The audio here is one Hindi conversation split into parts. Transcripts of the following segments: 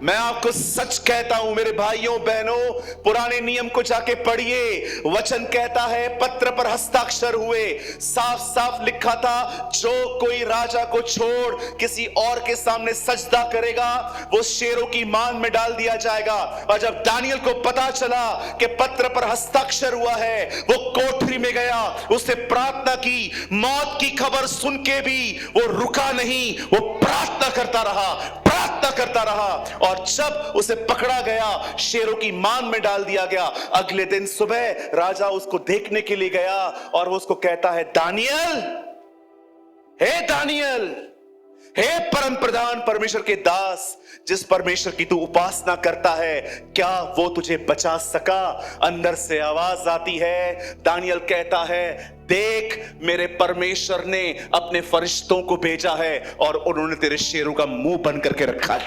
मैं आपको सच कहता हूं मेरे भाइयों बहनों, पुराने नियम को जाके पढ़िए। वचन कहता है पत्र पर हस्ताक्षर हुए, साफ साफ लिखा था, जो कोई राजा को छोड़ किसी और के सामने सजदा करेगा वो शेरों की मान में डाल दिया जाएगा। और जब दानियल को पता चला कि पत्र पर हस्ताक्षर हुआ है, वो कोठरी में गया, उसने प्रार्थना की। मौत की खबर सुन के भी वो रुका नहीं, वो प्रार्थना करता रहा, प्रार्थना करता रहा। और जब उसे पकड़ा गया, शेरों की मान में डाल दिया गया। अगले दिन सुबह राजा उसको देखने के लिए गया और वो उसको कहता है, दानियल, हे दानियल, हे परम प्रधान परमेश्वर के दास, जिस परमेश्वर की तू उपासना करता है, क्या वो तुझे बचा सका? अंदर से आवाज आती है, दानियल कहता है, देख मेरे परमेश्वर ने अपने फरिश्तों को भेजा है और उन्होंने तेरे शेरों का मुंह बंद करके रखा है।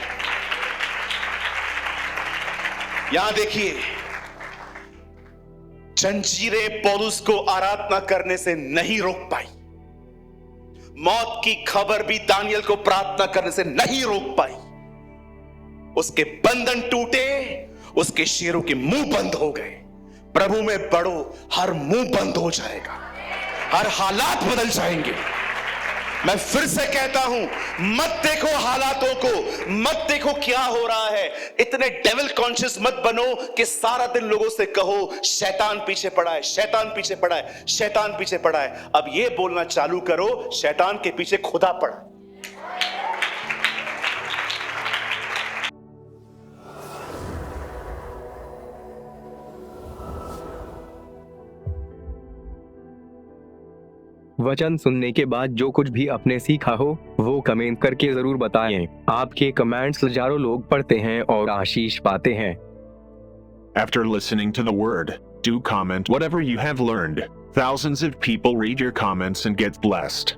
यहां देखिए, जंजीरें पौलुस को आराधना करने से नहीं रोक पाई, मौत की खबर भी दानियल को प्रार्थना करने से नहीं रोक पाई। उसके बंधन टूटे, उसके शेरों के मुंह बंद हो गए। प्रभु में बढ़ो, हर मुंह बंद हो जाएगा, हर हालात बदल जाएंगे। मैं फिर से कहता हूं, मत देखो हालातों को, मत देखो क्या हो रहा है, इतने डेविल कॉन्शियस मत बनो कि सारा दिन लोगों से कहो शैतान पीछे पड़ा है, शैतान पीछे पड़ा है, शैतान पीछे पड़ा है। अब यह बोलना चालू करो, शैतान के पीछे खुदा पड़ा। वचन सुनने के बाद जो कुछ भी आपने सीखा हो वो कमेंट करके जरूर बताएं। आपके कमेंट्स हजारों लोग पढ़ते हैं और आशीष पाते हैं। After listening to the word, do comment whatever you have learned. Thousands of people read your comments and get blessed.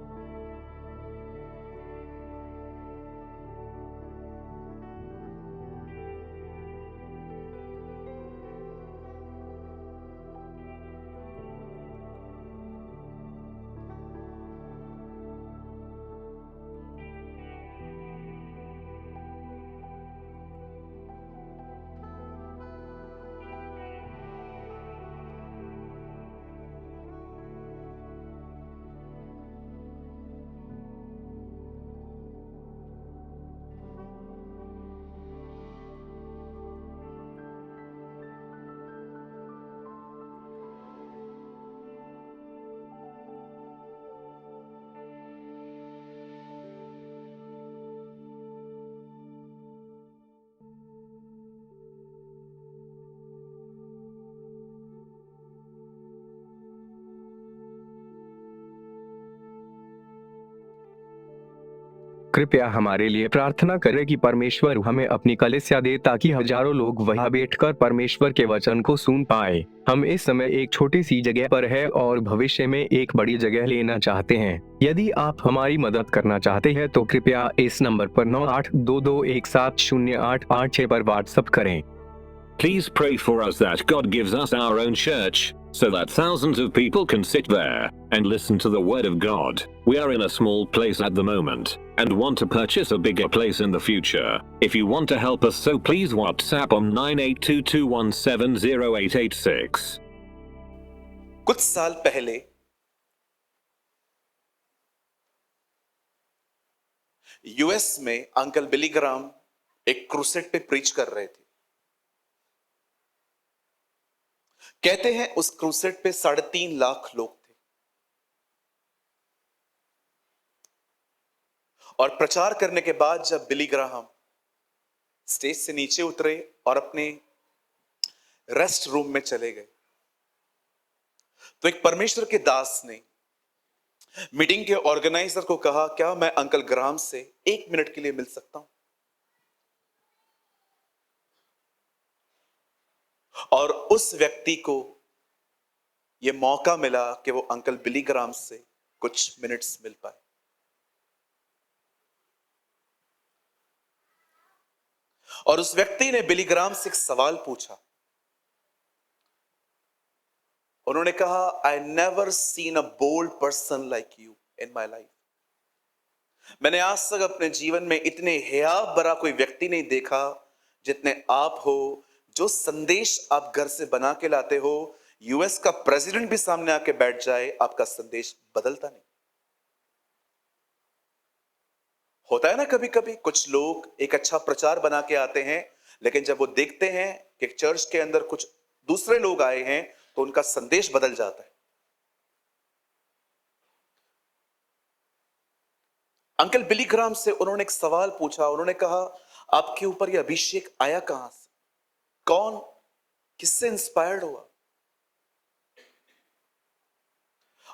कृपया हमारे लिए प्रार्थना करें कि परमेश्वर हमें अपनी कलीसिया दे ताकि हजारों लोग वहां बैठकर परमेश्वर के वचन को सुन पाए। हम इस समय एक छोटी सी जगह पर है और भविष्य में एक बड़ी जगह लेना चाहते हैं। यदि आप हमारी मदद करना चाहते हैं तो कृपया इस नंबर पर 9822170886 पर व्हाट्सएप करें। Please pray for us that God gives us our own church, so that thousands of people can sit there and listen to the word of God. We are in a small place at the moment and want to purchase a bigger place in the future. If you want to help us, so please WhatsApp on 9822170886. कुछ साल पहले यूएस में अंकल बिली ग्राम एक क्रूसेड पे प्रीच कर रहे थे। कहते हैं उस क्रूसेड पे 3.5 लाख लोग थे और प्रचार करने के बाद जब बिली ग्राहम स्टेज से नीचे उतरे और अपने रेस्ट रूम में चले गए तो एक परमेश्वर के दास ने मीटिंग के ऑर्गेनाइजर को कहा, क्या मैं अंकल ग्राहम से 1 मिनट के लिए मिल सकता हूं? और उस व्यक्ति को यह मौका मिला कि वो अंकल बिली ग्राहम से कुछ मिनट्स मिल पाए। और उस व्यक्ति ने बिली ग्राहम से एक सवाल पूछा। उन्होंने कहा, I never seen a bold person like you in my life. मैंने आज तक अपने जीवन में इतने हया भरा कोई व्यक्ति नहीं देखा जितने आप हो, जो संदेश आप घर से बना के लाते हो, यूएस का प्रेसिडेंट भी सामने आके बैठ जाए, आपका संदेश बदलता नहीं। होता है ना, कभी कभी कुछ लोग एक अच्छा प्रचार बना के आते हैं, लेकिन जब वो देखते हैं कि चर्च के अंदर कुछ दूसरे लोग आए हैं, तो उनका संदेश बदल जाता है। अंकल बिली ग्राम से उन्होंने एक सवाल पूछा। उन्होंने कहा, आपके ऊपर यह अभिषेक आया कहां से? कौन, किससे इंस्पायर्ड हुआ?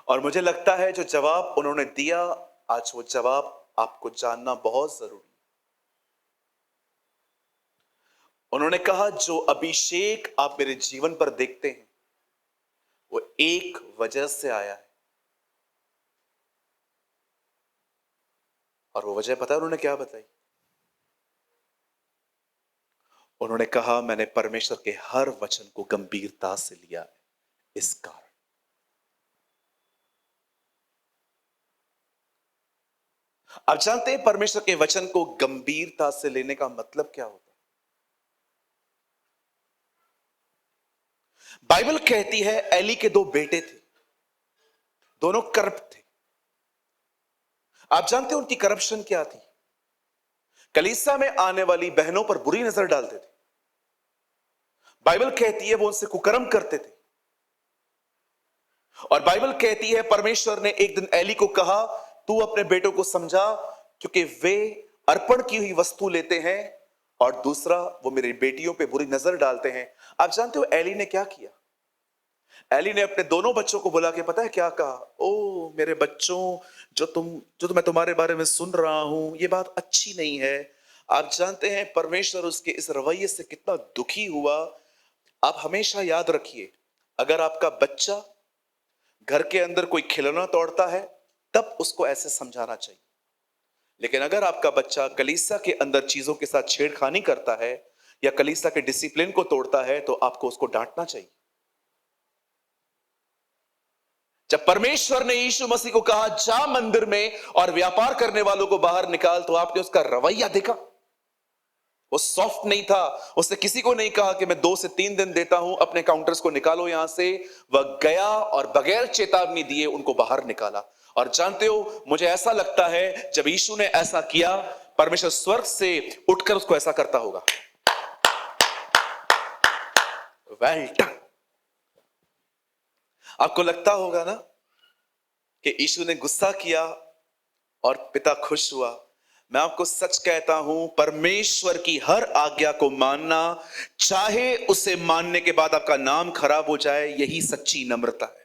और मुझे लगता है जो जवाब उन्होंने दिया, आज वो जवाब आपको जानना बहुत जरूरी है। उन्होंने कहा, जो अभिषेक आप मेरे जीवन पर देखते हैं, वो एक वजह से आया है। और वो वजह पता है उन्होंने क्या बताई? उन्होंने कहा, मैंने परमेश्वर के हर वचन को गंभीरता से लिया है, इस कारण। आप जानते हैं परमेश्वर के वचन को गंभीरता से लेने का मतलब क्या होता है? बाइबल कहती है एली के दो बेटे थे, दोनों करप्ट थे। आप जानते हैं उनकी करप्शन क्या थी? कलीसिया में आने वाली बहनों पर बुरी नजर डालते थे। बाइबल कहती है वो उनसे कुकर्म करते थे। और बाइबल कहती है परमेश्वर ने एक दिन एली को कहा, तू अपने बेटों को समझा, क्योंकि वे अर्पण की हुई वस्तु लेते हैं, और दूसरा वो मेरी बेटियों पे बुरी नजर डालते हैं। आप जानते हो एली ने क्या किया? एली ने अपने दोनों बच्चों को बुला के पता है क्या कहा? ओ मेरे बच्चों, जो मैं तुम्हारे बारे में सुन रहा हूं, ये बात अच्छी नहीं है। आप जानते हैं परमेश्वर उसके इस रवैये से कितना दुखी हुआ। आप हमेशा याद रखिए, अगर आपका बच्चा घर के अंदर कोई खिलौना तोड़ता है, तब उसको ऐसे समझाना चाहिए। लेकिन अगर आपका बच्चा कलीसिया के अंदर चीजों के साथ छेड़खानी करता है या कलीसिया के डिसिप्लिन को तोड़ता है, तो आपको उसको डांटना चाहिए। जब परमेश्वर ने यीशु मसीह को कहा, जा मंदिर में और व्यापार करने वालों को बाहर निकाल, तो आपने उसका रवैया देखा? वो सॉफ्ट नहीं था। उसने किसी को नहीं कहा कि मैं 2 से 3 दिन देता हूं, अपने काउंटर्स को निकालो यहां से। वह गया और बगैर चेतावनी दिए उनको बाहर निकाला। और जानते हो, मुझे ऐसा लगता है जब यीशु ने ऐसा किया, परमेश्वर स्वर्ग से उठकर उसको ऐसा करता होगा, वेल डन। आपको लगता होगा ना कि यीशु ने गुस्सा किया और पिता खुश हुआ। मैं आपको सच कहता हूं, परमेश्वर की हर आज्ञा को मानना, चाहे उसे मानने के बाद आपका नाम खराब हो जाए, यही सच्ची नम्रता है।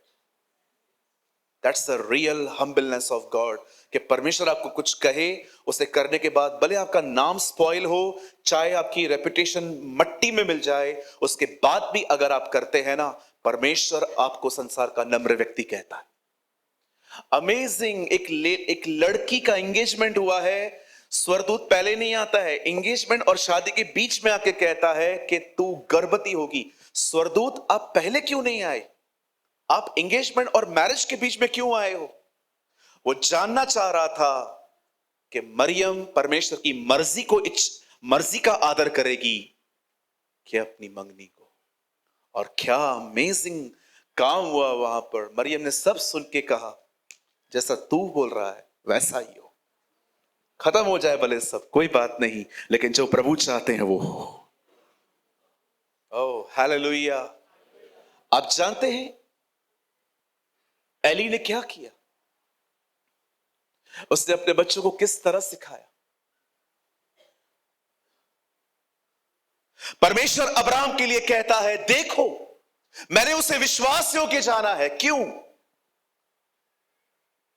That's the real humbleness of God, कि परमेश्वर आपको कुछ कहे, उसे करने के बाद भले आपका नाम स्पॉइल हो, चाहे आपकी रेपुटेशन मट्टी में मिल जाए, उसके बाद भी अगर आप करते हैं ना, परमेश्वर आपको संसार का नम्र व्यक्ति कहता है। अमेजिंग। एक लड़की का एंगेजमेंट हुआ है, स्वर्गदूत पहले नहीं आता है, एंगेजमेंट और शादी के बीच में आके कहता है कि तू गर्भवती होगी। स्वर्गदूत आप पहले क्यों नहीं आए? आप एंगेजमेंट और मैरिज के बीच में क्यों आए हो? वो जानना चाह रहा था कि मरियम परमेश्वर की मर्जी का आदर करेगी कि अपनी मंगनी को। और क्या अमेजिंग काम हुआ वहां पर। मरियम ने सब सुन के कहा, जैसा तू बोल रहा है वैसा ही हो, खत्म हो जाए भले सब, कोई बात नहीं, लेकिन जो प्रभु चाहते हैं वो हो। Oh hallelujah. आप जानते हैं एली ने क्या किया? उसने अपने बच्चों को किस तरह सिखाया? परमेश्वर अब्राहम के लिए कहता है, देखो मैंने उसे विश्वास योग्य जाना है। क्यों?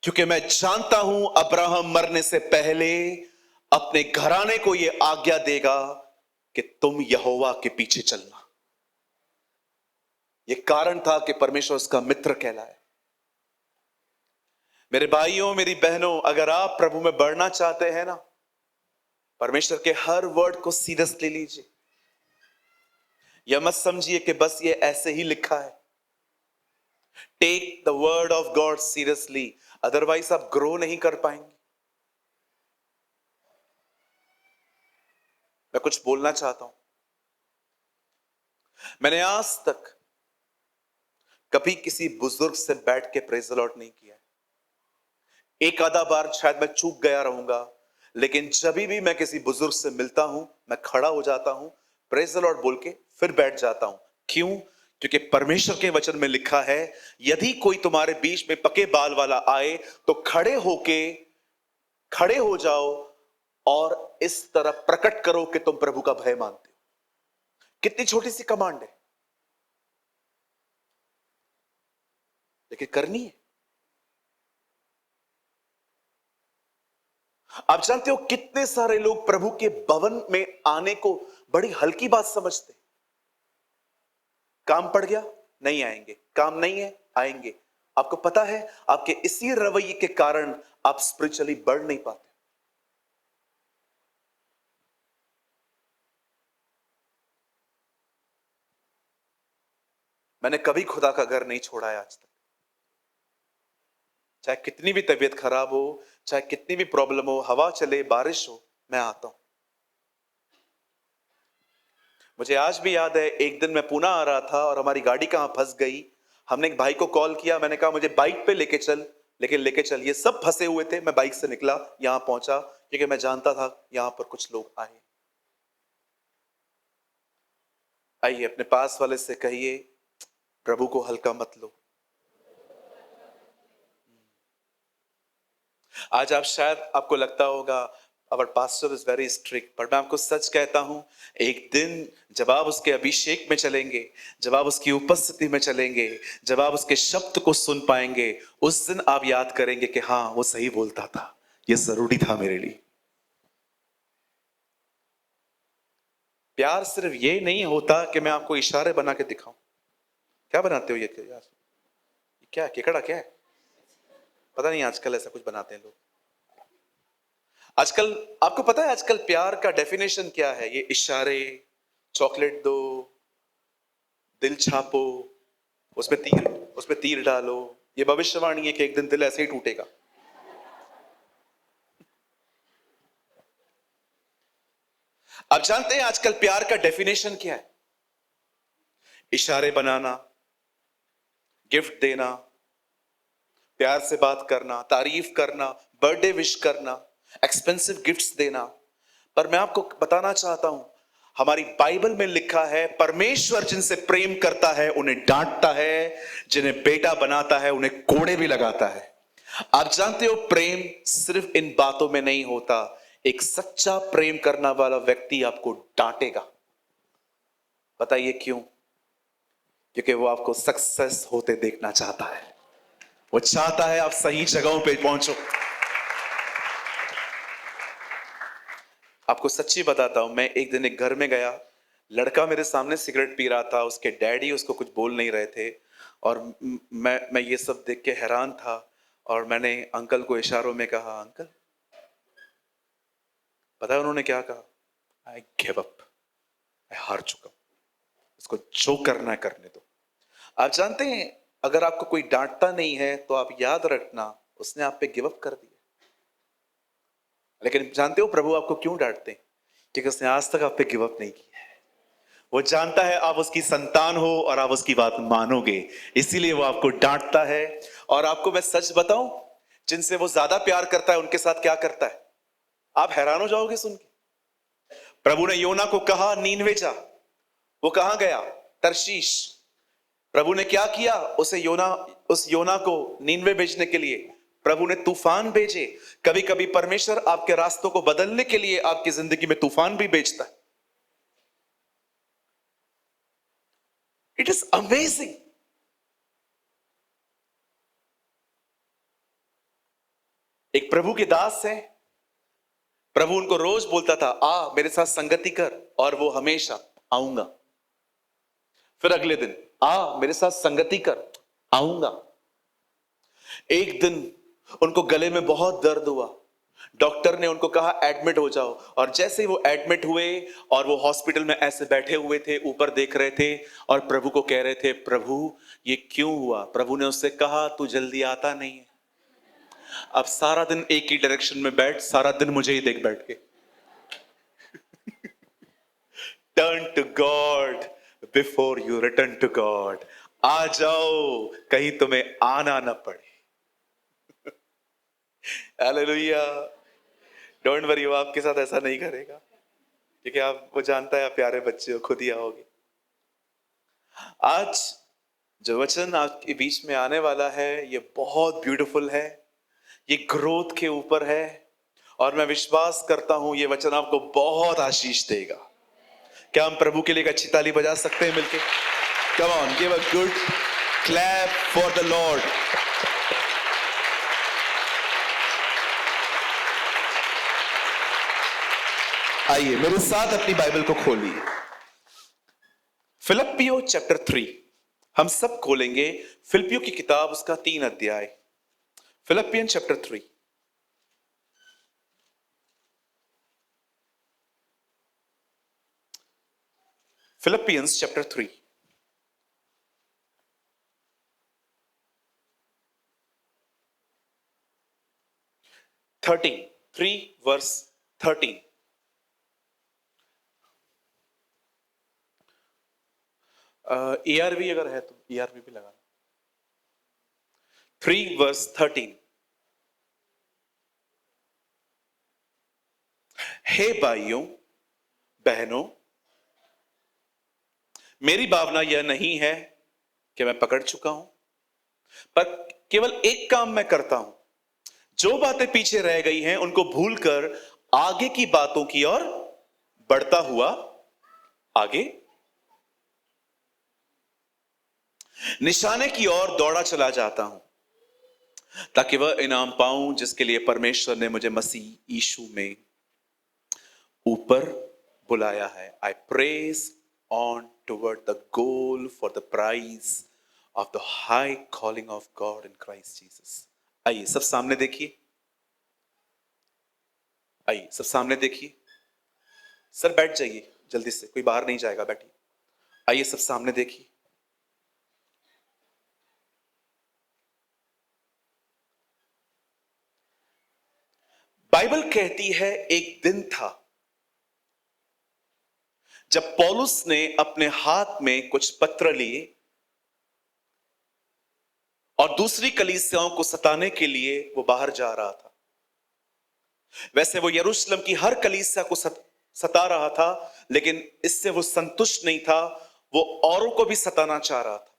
क्योंकि मैं जानता हूं अब्राहम मरने से पहले अपने घराने को यह आज्ञा देगा कि तुम यहोवा के पीछे चलना। यह कारण था कि परमेश्वर उसका मित्र कहलाए। मेरे भाइयों, मेरी बहनों, अगर आप प्रभु में बढ़ना चाहते हैं ना, परमेश्वर के हर वर्ड को सीरियसली लीजिए। यह मत समझिए कि बस ये ऐसे ही लिखा है। Take the word of God seriously, otherwise आप ग्रो नहीं कर पाएंगे। मैं कुछ बोलना चाहता हूं। मैंने आज तक कभी किसी बुजुर्ग से बैठ के प्रेज द लॉर्ड नहीं किया। एक आधा बार शायद मैं चूक गया रहूंगा, लेकिन जब भी मैं किसी बुजुर्ग से मिलता हूं, मैं खड़ा हो जाता हूं, प्रेज द लॉर्ड बोल के फिर बैठ जाता हूं। क्यों? क्योंकि परमेश्वर के वचन में लिखा है, यदि कोई तुम्हारे बीच में पके बाल वाला आए तो खड़े हो जाओ और इस तरह प्रकट करो कि तुम प्रभु का भय मानते हो। कितनी छोटी सी कमांड है, लेकिन करनी है। आप जानते हो कितने सारे लोग प्रभु के भवन में आने को बड़ी हल्की बात समझते। काम पड़ गया नहीं आएंगे, काम नहीं है आएंगे। आपको पता है, आपके इसी रवैये के कारण आप स्पिरिचुअली बढ़ नहीं पाते। मैंने कभी खुदा का घर नहीं छोड़ा है आज तक। चाहे कितनी भी तबीयत खराब हो, चाहे कितनी भी प्रॉब्लम हो, हवा चले, बारिश हो, मैं आता हूं। मुझे आज भी याद है, एक दिन मैं पुणे आ रहा था और हमारी गाड़ी कहां फंस गई। हमने एक भाई को कॉल किया, मैंने कहा मुझे बाइक पे लेके चल, लेकिन लेके चल। ये सब फंसे हुए थे। मैं बाइक से निकला, यहां पहुंचा, क्योंकि मैं जानता था यहां पर कुछ लोग आए। आइए अपने पास वाले से कहिए, प्रभु को हल्का मत लो। आज आप शायद आपको लगता होगा our pastor is very strict, पर मैं आपको सच कहता हूं, एक दिन जब आप उसके अभिषेक में चलेंगे, जब आप उसकी उपस्थिति में चलेंगे, जब आप उसके शब्द को सुन पाएंगे, उस दिन आप याद करेंगे कि हाँ, वो सही बोलता था, ये जरूरी था मेरे लिए। प्यार सिर्फ ये नहीं होता कि मैं आपको इशारे बना के दिखाऊं। क्या बनाते हो ये यार? क्या केकड़ा क्या है? पता नहीं, आजकल ऐसा कुछ बनाते हैं लोग। आजकल आपको पता है आजकल प्यार का डेफिनेशन क्या है? ये इशारे, चॉकलेट दो, दिल छापो, उसमें तीर डालो। ये भविष्यवाणी है कि एक दिन दिल ऐसे ही टूटेगा। आप जानते हैं आजकल प्यार का डेफिनेशन क्या है? इशारे बनाना, गिफ्ट देना, प्यार से बात करना, तारीफ करना, बर्थडे विश करना, एक्सपेंसिव गिफ्ट्स देना। पर मैं आपको बताना चाहता हूं, हमारी बाइबल में लिखा है, परमेश्वर जिनसे प्रेम करता है उन्हें डांटता है, जिन्हें बेटा बनाता है उन्हें कोड़े भी लगाता है। आप जानते हो, प्रेम सिर्फ इन बातों में नहीं होता। एक सच्चा प्रेम करने वाला व्यक्ति आपको डांटेगा। बताइए क्यों? क्योंकि वो आपको सक्सेस होते देखना चाहता है। वो चाहता है आप सही जगहों पे पहुंचो। आपको सच्ची बताता हूं, मैं एक दिन एक घर में गया, लड़का मेरे सामने सिगरेट पी रहा था, उसके डैडी उसको कुछ बोल नहीं रहे थे, और मैं ये सब देख के हैरान था। और मैंने अंकल को इशारों में कहा, अंकल। पता है उन्होंने क्या कहा? आई गिव अप, मैं हार चुका हूं, इसको जो करना है करने दो। आप जानते हैं, अगर आपको कोई डांटता नहीं है तो आप याद रखना, उसने आप पे गिव अप कर दिया। लेकिन जानते हो प्रभु आपको क्यों डांटते हैं? क्योंकि उसने आज तक आप पे गिव अप नहीं किया है। वो जानता है आप उसकी संतान हो और आप उसकी बात मानोगे, इसीलिए वो आपको डांटता है। और आपको मैं सच बताऊं, जिनसे वो ज्यादा प्यार करता है उनके साथ क्या करता है, आप हैरान हो जाओगे सुन के। प्रभु ने योना को कहा नीनवे जा, वो कहां गया? तर्शीश। प्रभु ने क्या किया? उस योना को नीनवे भेजने के लिए प्रभु ने तूफान भेजे। कभी कभी परमेश्वर आपके रास्तों को बदलने के लिए आपकी जिंदगी में तूफान भी भेजता है। It is amazing. एक प्रभु के दास है, प्रभु उनको रोज बोलता था, आ मेरे साथ संगति कर, और वो हमेशा आऊंगा। फिर अगले दिन, आ मेरे साथ संगति कर, आऊंगा। एक दिन उनको गले में बहुत दर्द हुआ, डॉक्टर ने उनको कहा एडमिट हो जाओ। और जैसे ही वो एडमिट हुए और वो हॉस्पिटल में ऐसे बैठे हुए थे, ऊपर देख रहे थे और प्रभु को कह रहे थे, प्रभु ये क्यों हुआ? प्रभु ने उससे कहा, तू जल्दी आता नहीं है, अब सारा दिन एक ही डायरेक्शन में बैठ, सारा दिन मुझे ही देख बैठ के। Turn to God, before you return to God. आ जाओ, कहीं तुम्हें आना ना पड़े। हालेलुया। डोंट वरी, वो आपके साथ ऐसा नहीं करेगा, क्योंकि आप, वो जानता है आप प्यारे बच्चे हो, खुद ही आओगे। आज जो वचन आपके बीच में आने वाला है ये बहुत ब्यूटीफुल है, ये ग्रोथ के ऊपर है, और मैं विश्वास करता हूं ये वचन आपको बहुत आशीष देगा। क्या हम प्रभु के लिए एक अच्छी ताली बजा सकते हैं मिलके? Come on, give a good clap for the Lord. आइए मेरे साथ अपनी बाइबल को खोलिए, फिलिप्पियों चैप्टर 3। हम सब खोलेंगे फिलिप्पियों की किताब, उसका 3 अध्याय, Philippian chapter 3। Philippians chapter 3। Three verse 13। ERV अगर है तो ERV भी लगा। 3 वर्स 13। हे भाइयों बहनों, मेरी भावना यह नहीं है कि मैं पकड़ चुका हूं, पर केवल एक काम मैं करता हूं, जो बातें पीछे रह गई हैं उनको भूलकर आगे की बातों की ओर बढ़ता हुआ आगे निशाने की ओर दौड़ा चला जाता हूं, ताकि वह इनाम पाऊं जिसके लिए परमेश्वर ने मुझे मसीह यीशु में ऊपर बुलाया है। I press on toward the goal for the prize of the high calling of God in Christ Jesus. आइए सब सामने देखिए, आइए सब सामने देखिए। सर बैठ जाइए जल्दी से, कोई बाहर नहीं जाएगा, बैठिए। आइए सब सामने देखिए। बाइबल कहती है एक दिन था जब पौलुस ने अपने हाथ में कुछ पत्र लिए और दूसरी कलीसियाओं को सताने के लिए वो बाहर जा रहा था। वैसे वो यरूशलेम की हर कलीसिया को सता रहा था, लेकिन इससे वो संतुष्ट नहीं था, वो औरों को भी सताना चाह रहा था।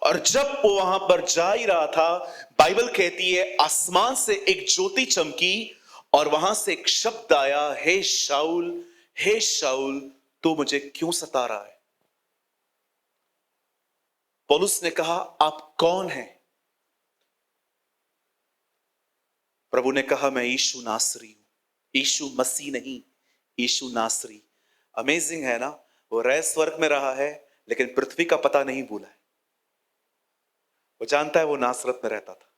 और जब वो वहां पर जा ही रहा था, बाइबल कहती है आसमान से एक ज्योति चमकी और वहां से एक शब्द आया, हे शाऊल, हे शाऊल, तू मुझे क्यों सता रहा है? पौलुस ने कहा, आप कौन हैं? प्रभु ने कहा, मैं यीशु नासरी हूं। यीशु मसीह नहीं, यीशु नासरी। अमेजिंग है ना, वो रह स्वर्ग में रहा है लेकिन पृथ्वी का पता नहीं भूला है। वो जानता है वो नासरत में रहता था।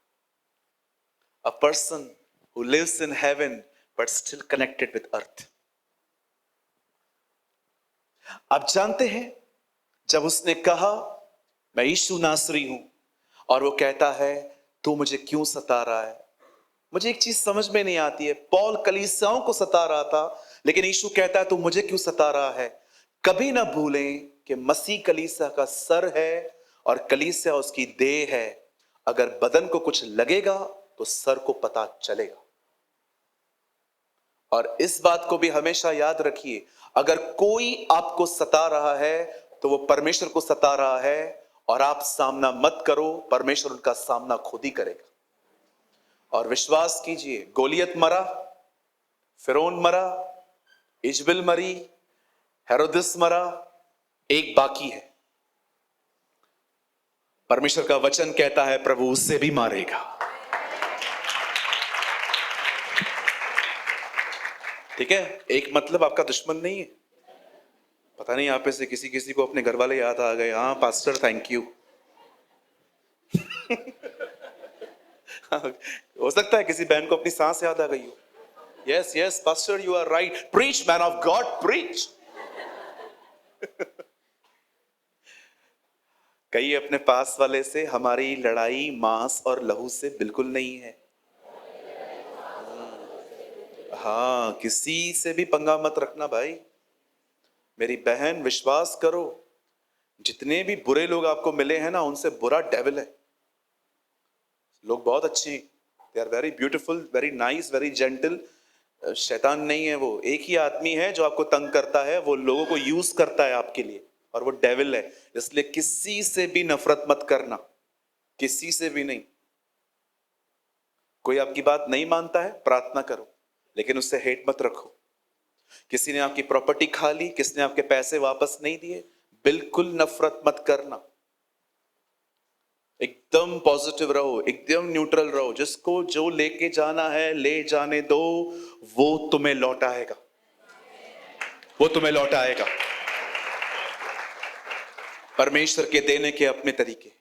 A person who lives in heaven but still connected with earth. आप जानते हैं, जब उसने कहा मैं यीशु नासरी हूं, और वो कहता है तू मुझे क्यों सता रहा है, मुझे एक चीज समझ में नहीं आती है। पौल कलीसियाओं को सता रहा था, लेकिन यीशु कहता है तू मुझे क्यों सता रहा है। कभी ना भूलें कि मसीह कलीसिया का सर है और कलीसिया उसकी देह है। अगर बदन को कुछ लगेगा तो सर को पता चलेगा। और इस बात को भी हमेशा याद रखिए, अगर कोई आपको सता रहा है तो वो परमेश्वर को सता रहा है, और आप सामना मत करो, परमेश्वर उनका सामना खुद ही करेगा। और विश्वास कीजिए, गोलियत मरा, फिरौन मरा, इजबिल मरी, हेरोदिस मरा, एक बाकी है। परमेश्वर का वचन कहता है प्रभु उससे भी मारेगा। ठीक है, एक मतलब आपका दुश्मन नहीं है। पता नहीं आप में से किसी किसी को अपने घर वाले याद आ गए। हाँ पास्टर थैंक यू। हो सकता है किसी बहन को अपनी सांस याद आ गई हो। Yes yes pastor you are right, preach man of God preach. कहिए अपने पास वाले से, हमारी लड़ाई मांस और लहू से बिल्कुल नहीं है। हाँ, किसी से भी पंगा मत रखना भाई। मेरी बहन, विश्वास करो, जितने भी बुरे लोग आपको मिले हैं ना, उनसे बुरा डेविल है। लोग बहुत अच्छे, they are very beautiful, very nice, very gentle. शैतान नहीं है वो, एक ही आदमी है जो आपको तंग करता है, वो लोगों को यूज करता है आपके लिए, और वो डेविल है। इसलिए किसी से भी नफरत मत करना, किसी से भी नहीं। कोई आपकी बात नहीं मानता है, प्रार्थना करो, लेकिन उससे हेट मत रखो। किसी ने आपकी प्रॉपर्टी खा ली, किसी ने आपके पैसे वापस नहीं दिए, बिल्कुल नफरत मत करना। एकदम पॉजिटिव रहो, एकदम न्यूट्रल रहो। जिसको जो लेके जाना है ले जाने दो, वो तुम्हें लौटाएगा, वो तुम्हें लौटाएगा। परमेश्वर के देने के अपने तरीके,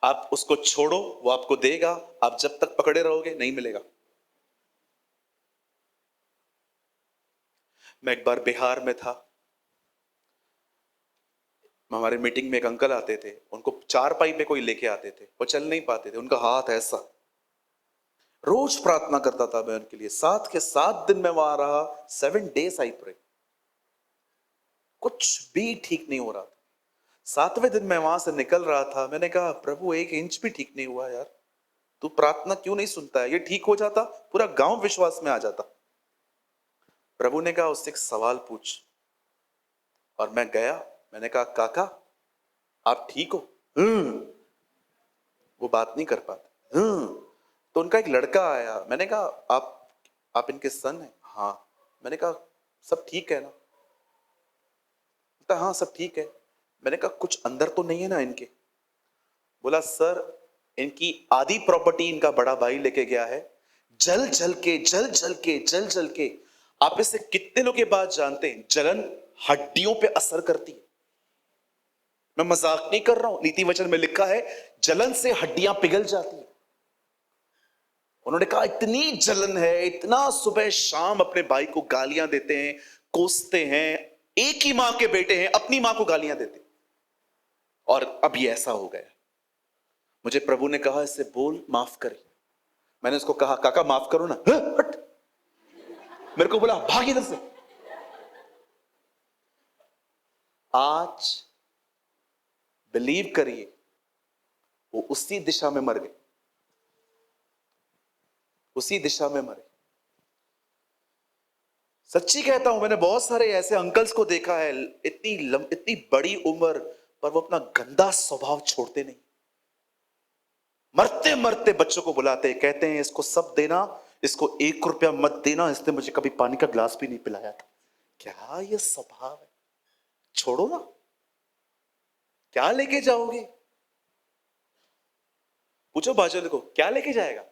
आप उसको छोड़ो, वो आपको देगा। आप जब तक पकड़े रहोगे नहीं मिलेगा। मैं एक बार बिहार में था, हमारे मीटिंग में एक अंकल आते थे, उनको चारपाई पे कोई लेके आते थे, वो चल नहीं पाते थे, उनका हाथ ऐसा। रोज प्रार्थना करता था मैं उनके लिए, 7 के 7 दिन मैं वहां रहा, 7 days आई प्रे, कुछ भी ठीक नहीं हो रहा था। 7वें दिन मैं वहां से निकल रहा था, मैंने कहा प्रभु 1 इंच भी ठीक नहीं हुआ यार, तू प्रार्थना क्यों नहीं सुनता है? ये ठीक हो जाता, पूरा गांव विश्वास में आ जाता। प्रभु ने कहा उससे एक सवाल पूछ, और मैं गया, मैंने कहा काका आप ठीक हो? वो बात नहीं कर पाते। तो उनका एक लड़का आया, मैंने कहा आप इनके सन हैं? हाँ। मैंने कहा सब ठीक है ना? हाँ सब ठीक है। मैंने कहा कुछ अंदर तो नहीं है ना इनके? बोला सर इनकी आधी प्रॉपर्टी इनका बड़ा भाई लेके गया है, जल जल के। आप इससे कितने लोग ये बात जानते हैं, जलन हड्डियों पे असर करती है। मैं मजाक नहीं कर रहा हूं, नीति वचन में लिखा है जलन से हड्डियां पिघल जाती है। उन्होंने कहा इतनी जलन है, इतना सुबह शाम अपने भाई को गालियां देते हैं, कोसते हैं, एक ही मां के बेटे हैं, अपनी मां को गालियां देते, और अब ये ऐसा हो गया। मुझे प्रभु ने कहा इससे बोल माफ करे। मैंने उसको कहा काका माफ करो ना। हट, मेरे को बोला भाग इधर से। आज बिलीव करिए वो उसी दिशा में मर गए, उसी दिशा में मरे। सच्ची कहता हूं, मैंने बहुत सारे ऐसे अंकल्स को देखा है, इतनी बड़ी उम्र पर वो अपना गंदा स्वभाव छोड़ते नहीं। मरते मरते बच्चों को बुलाते, कहते हैं इसको सब देना, इसको 1 रुपया मत देना, इसने मुझे कभी पानी का ग्लास भी नहीं पिलाया था। क्या ये स्वभाव है? छोड़ो ना, क्या लेके जाओगे? पूछो बाजू को क्या लेके जाएगा।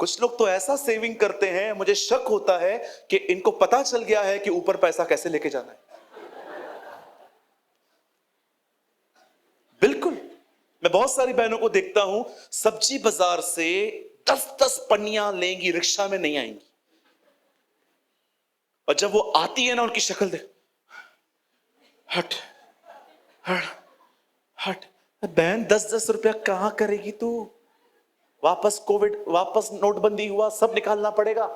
कुछ लोग तो ऐसा सेविंग करते हैं, मुझे शक होता है कि इनको पता चल गया है कि ऊपर पैसा कैसे लेके जाना है। बिल्कुल, मैं बहुत सारी बहनों को देखता हूं, सब्जी बाजार से 10-10 पन्नियां लेंगी, रिक्शा में नहीं आएंगी, और जब वो आती है ना उनकी शक्ल देख, हट हट हट। बहन 10-10 रुपया कहां करेगी तू? वापस कोविड, वापस नोटबंदी हुआ, सब निकालना पड़ेगा।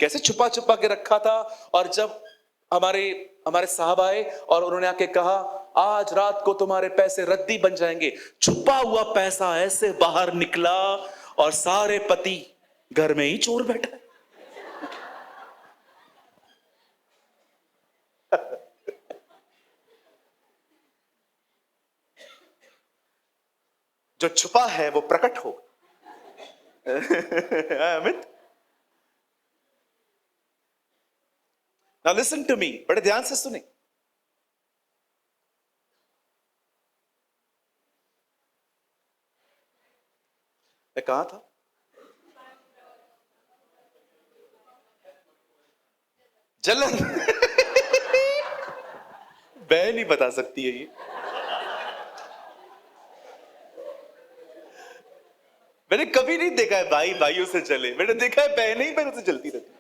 कैसे छुपा छुपा के रखा था, और जब हमारे साहब आए और उन्होंने आके कहा आज रात को तुम्हारे पैसे रद्दी बन जाएंगे, छुपा हुआ पैसा ऐसे बाहर निकला और सारे पति घर में ही चोर बैठा है। जो छुपा है वो प्रकट हो। Amit, now listen to me, बड़े ध्यान से सुने। मैं कहा था, जलन। बहन नहीं बता सकती है ये। मैंने कभी नहीं देखा है भाई भाइयों से चले, मैंने देखा है बहनें ही बहनों से चलती रहती।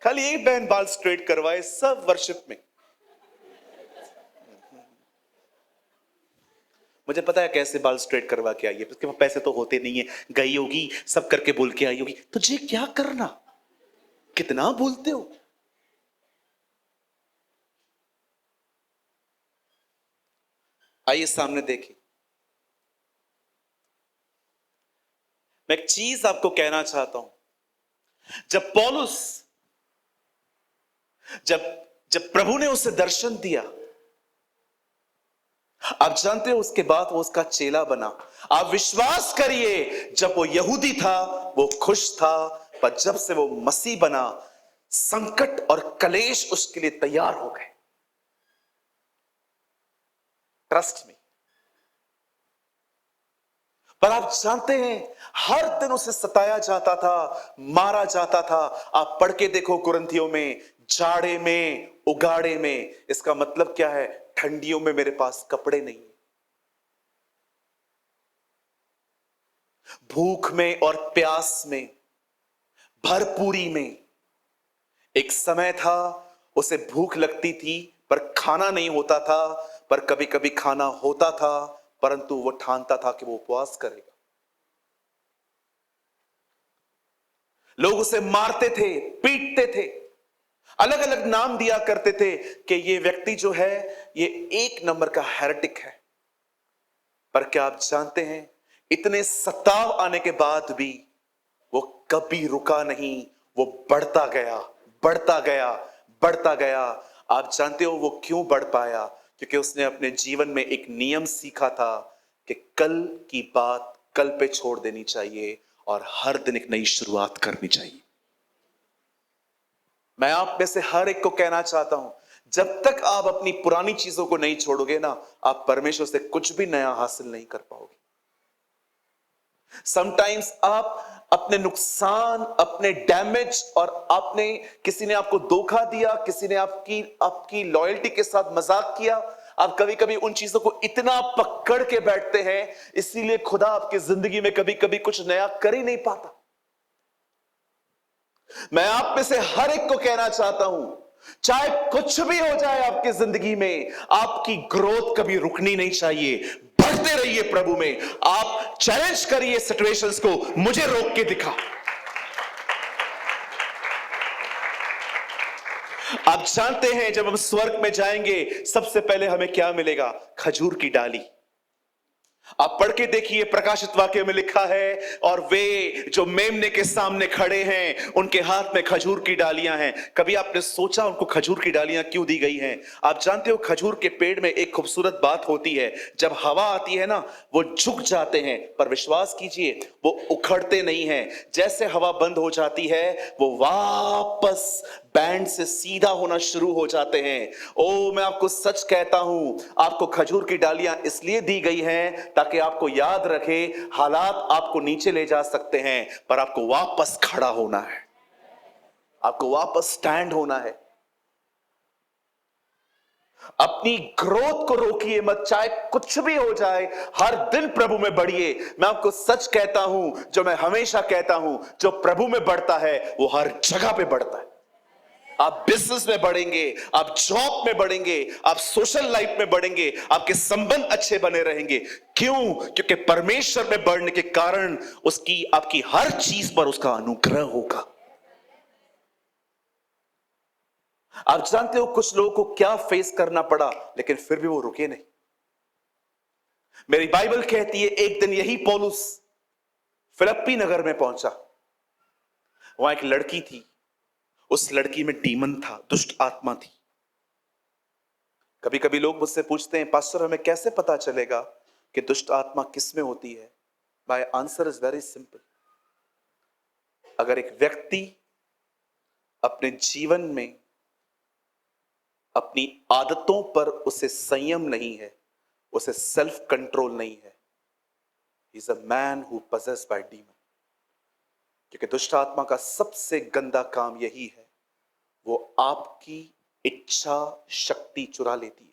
खाली एक बहन बाल स्ट्रेट करवाए सब वर्शिप में। मुझे पता है कैसे बाल स्ट्रेट करवा के आई है, उसके पास पैसे तो होते नहीं है, गई होगी सब करके बोल के आई होगी। तुझे क्या करना, कितना भूलते हो। आइए सामने देखिए, मैं एक चीज आपको कहना चाहता हूं। जब पौलुस जब जब प्रभु ने उसे दर्शन दिया, आप जानते हो उसके बाद वो उसका चेला बना। आप विश्वास करिए, जब वो यहूदी था वो खुश था, पर जब से वो मसीह बना, संकट और कलेश उसके लिए तैयार हो गए। Trust me. पर आप जानते हैं, हर दिन उसे सताया जाता था, मारा जाता था। आप पढ़ के देखो कुरिन्थियों में, जाड़े में, उगाड़े में। इसका मतलब क्या है? ठंडियों में मेरे पास कपड़े नहीं, भूख में और प्यास में, भरपूरी में। एक समय था उसे भूख लगती थी पर खाना नहीं होता था, पर कभी कभी खाना होता था, परंतु वो ठानता था कि वो उपवास करेगा। लोग उसे मारते थे, पीटते थे, अलग अलग नाम दिया करते थे कि ये व्यक्ति जो है ये एक नंबर का हेरेटिक है। पर क्या आप जानते हैं, इतने सताव आने के बाद भी वो कभी रुका नहीं। वो बढ़ता गया, बढ़ता गया, बढ़ता गया। आप जानते हो वो क्यों बढ़ पाया? क्योंकि उसने अपने जीवन में एक नियम सीखा था कि कल की बात कल पे छोड़ देनी चाहिए और हर दिन एक नई शुरुआत करनी चाहिए। मैं आप में से हर एक को कहना चाहता हूं, जब तक आप अपनी पुरानी चीजों को नहीं छोड़ोगे ना, आप परमेश्वर से कुछ भी नया हासिल नहीं कर पाओगे। समटाइम्स आप अपने नुकसान, अपने डैमेज, और आपने किसी ने आपको धोखा दिया, किसी ने आपकी लॉयल्टी के साथ मजाक किया, आप कभी कभी उन चीजों को इतना पकड़ के बैठते हैं, इसीलिए खुदा आपकी जिंदगी में कभी कभी कुछ नया कर ही नहीं पाता। मैं आप में से हर एक को कहना चाहता हूं, चाहे कुछ भी हो जाए आपकी जिंदगी में, आपकी ग्रोथ कभी रुकनी नहीं चाहिए। बढ़ते रहिए प्रभु में। आप चैलेंज करिए सिचुएशंस को, मुझे रोक के दिखा। आप जानते हैं, जब हम स्वर्ग में जाएंगे सबसे पहले हमें क्या मिलेगा? खजूर की डाली। आप पढ़ के देखिए, प्रकाशित वाक्य में लिखा है, और वे जो मेमने के सामने खड़े हैं उनके हाथ में खजूर की डालियां हैं। कभी आपने सोचा उनको खजूर की डालियां क्यों दी गई हैं? आप जानते हो खजूर के पेड़ में एक खूबसूरत बात होती है, जब हवा आती है ना, वो झुक जाते हैं, पर विश्वास कीजिए वो उखड़ते नहीं हैं। जैसे हवा बंद हो जाती है वो वापस बैंड से सीधा होना शुरू हो जाते हैं। ओ, मैं आपको सच कहता हूं, आपको खजूर की डालियां इसलिए दी गई हैं ताकि आपको याद रखे, हालात आपको नीचे ले जा सकते हैं, पर आपको वापस खड़ा होना है, आपको वापस स्टैंड होना है। अपनी ग्रोथ को रोकिए मत, चाहे कुछ भी हो जाए, हर दिन प्रभु में बढ़िए। मैं आपको सच कहता हूं, जो मैं हमेशा कहता हूं, जो प्रभु में बढ़ता है वो हर जगह पे बढ़ता है। आप बिजनेस में बढ़ेंगे, आप जॉब में बढ़ेंगे, आप सोशल लाइफ में बढ़ेंगे, आपके संबंध अच्छे बने रहेंगे। क्यों? क्योंकि परमेश्वर में बढ़ने के कारण उसकी आपकी हर चीज पर उसका अनुग्रह होगा। आप जानते हो कुछ लोगों को क्या फेस करना पड़ा, लेकिन फिर भी वो रुके नहीं। मेरी बाइबल कहती है, एक दिन यही पौलुस फिलिप्पी नगर में पहुंचा। वहां एक लड़की थी, उस लड़की में डीमन था, दुष्ट आत्मा थी। कभी कभी लोग मुझसे पूछते हैं, पास्टर हमें कैसे पता चलेगा कि दुष्ट आत्मा किस में होती है? My answer is very simple. अगर एक व्यक्ति अपने जीवन में अपनी आदतों पर उसे संयम नहीं है, उसे सेल्फ कंट्रोल नहीं है, he is a man who possessed bye demon. क्योंकि दुष्ट आत्मा का सबसे गंदा काम यही है, वो आपकी इच्छा शक्ति चुरा लेती है।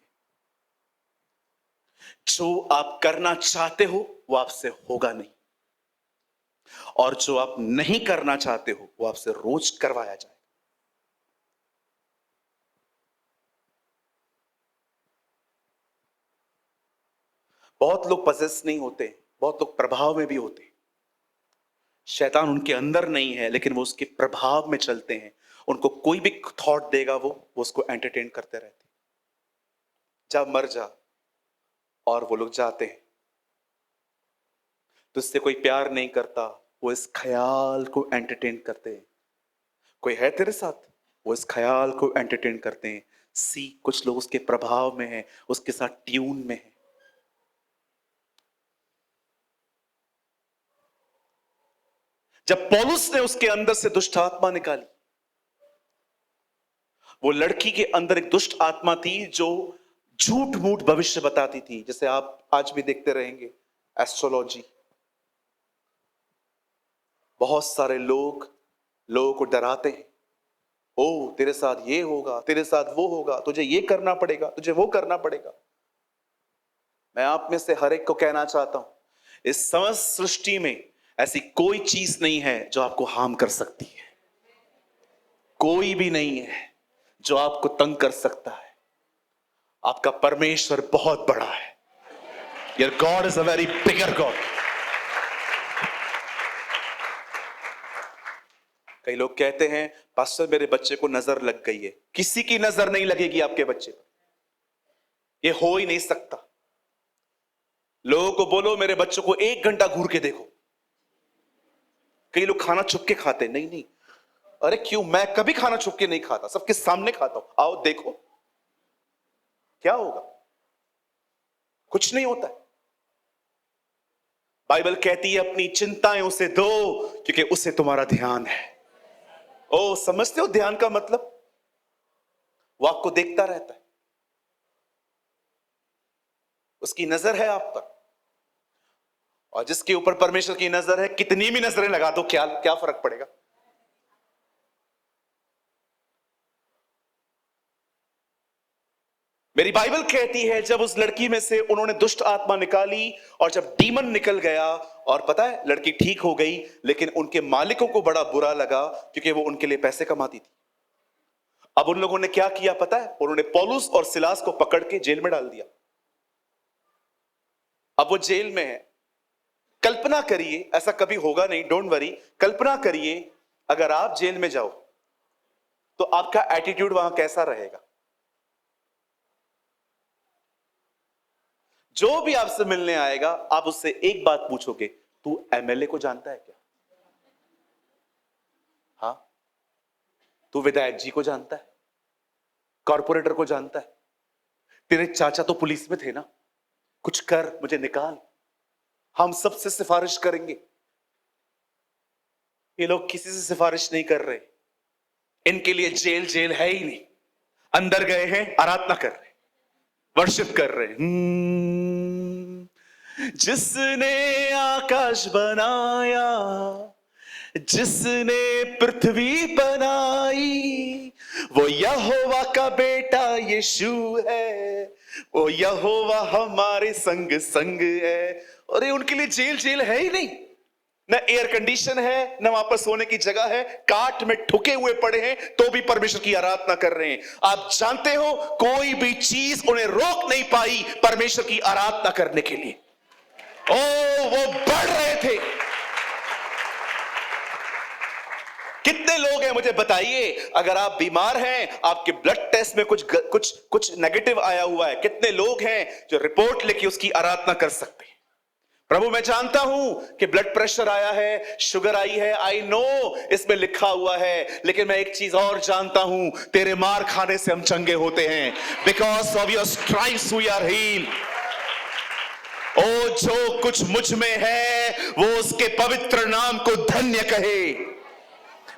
जो आप करना चाहते हो वो आपसे होगा नहीं, और जो आप नहीं करना चाहते हो वो आपसे रोज करवाया जाए। बहुत लोग पजेस नहीं होते, बहुत लोग प्रभाव में भी होते। शैतान उनके अंदर नहीं है, लेकिन वो उसके प्रभाव में चलते हैं। उनको कोई भी थॉट देगा वो उसको एंटरटेन करते रहते हैं। जा मर जा, और वो लोग जाते हैं। तुझसे कोई प्यार नहीं करता, वो इस ख्याल को एंटरटेन करते हैं। कोई है तेरे साथ, वो इस ख्याल को एंटरटेन करते हैं। सी, कुछ लोग उसके प्रभाव में हैं, उसके साथ ट्यून में हैं। जब पौलुस ने उसके अंदर से दुष्ट आत्मा निकाली, वो लड़की के अंदर एक दुष्ट आत्मा थी जो झूठ मूठ भविष्य बताती थी, जैसे आप आज भी देखते रहेंगे एस्ट्रोलॉजी। बहुत सारे लोग लोगों को डराते हैं, ओ तेरे साथ ये होगा, तेरे साथ वो होगा, तुझे ये करना पड़ेगा, तुझे वो करना पड़ेगा। मैं आप में से हर एक को कहना चाहता हूं, इस समस्त सृष्टि में ऐसी कोई चीज नहीं है जो आपको हार्म कर सकती है। कोई भी नहीं है जो आपको तंग कर सकता है। आपका परमेश्वर बहुत बड़ा है। Your God is a very bigger God. कई लोग कहते हैं पास्टर मेरे बच्चे को नजर लग गई है। किसी की नजर नहीं लगेगी आपके बच्चे पर, यह हो ही नहीं सकता। लोगों को बोलो मेरे बच्चों को 1 घंटा घूर के देखो। कई लोग खाना छुप के खाते, नहीं नहीं, अरे क्यों, मैं कभी खाना छुप के नहीं खाता, सबके सामने खाता हूं। आओ देखो क्या होगा, कुछ नहीं होता है। बाइबल कहती है अपनी चिंताएं उसे दो क्योंकि उसे तुम्हारा ध्यान है। ओ समझते हो ध्यान का मतलब? वो आपको देखता रहता है, उसकी नजर है आप पर। और जिसके ऊपर परमेश्वर की नजर है, कितनी भी नजरें लगा दो क्या क्या फर्क पड़ेगा। मेरी बाइबल कहती है जब उस लड़की में से उन्होंने दुष्ट आत्मा निकाली और जब डीमन निकल गया, और पता है लड़की ठीक हो गई, लेकिन उनके मालिकों को बड़ा बुरा लगा क्योंकि वो उनके लिए पैसे कमाती थी। अब उन लोगों ने क्या किया पता है? उन्होंने पौलुस और सिलास को पकड़ के जेल में डाल दिया। अब वो जेल में है। कल्पना करिए, ऐसा कभी होगा नहीं, डोंट वरी। कल्पना करिए अगर आप जेल में जाओ तो आपका एटीट्यूड वहां कैसा रहेगा? जो भी आपसे मिलने आएगा आप उससे एक बात पूछोगे, तू एमएलए को जानता है क्या? हाँ, तू विधायक जी को जानता है, कॉर्पोरेटर को जानता है, तेरे चाचा तो पुलिस में थे ना, कुछ कर मुझे निकाल, हम सबसे सिफारिश करेंगे। ये लोग किसी से सिफारिश नहीं कर रहे, इनके लिए जेल जेल है ही नहीं। अंदर गए हैं, आराधना कर रहे, वर्शिप कर रहे। जिसने आकाश बनाया, जिसने पृथ्वी बनाई, वो यहोवा का बेटा यीशु है, वो यहोवा हमारे संग संग है। और ये उनके लिए जेल जेल है ही नहीं, न एयर कंडीशन है, न वहां पर सोने की जगह है, काट में ठुके हुए पड़े हैं तो भी परमेश्वर की आराधना कर रहे हैं। आप जानते हो कोई भी चीज उन्हें रोक नहीं पाई परमेश्वर की आराधना करने के लिए। ओ वो बढ़ रहे थे। कितने लोग हैं मुझे बताइए, अगर आप बीमार हैं, आपके ब्लड टेस्ट में कुछ नेगेटिव आया हुआ है, कितने लोग हैं जो रिपोर्ट लेके उसकी आराधना कर सकते हैं? प्रभु मैं जानता हूं कि ब्लड प्रेशर आया है, शुगर आई है, आई नो इसमें लिखा हुआ है, लेकिन मैं एक चीज और जानता हूं, तेरे मार खाने से हम चंगे होते हैं। Because of your stripes we are healed. ओ जो कुछ मुझ में है वो उसके पवित्र नाम को धन्य कहे।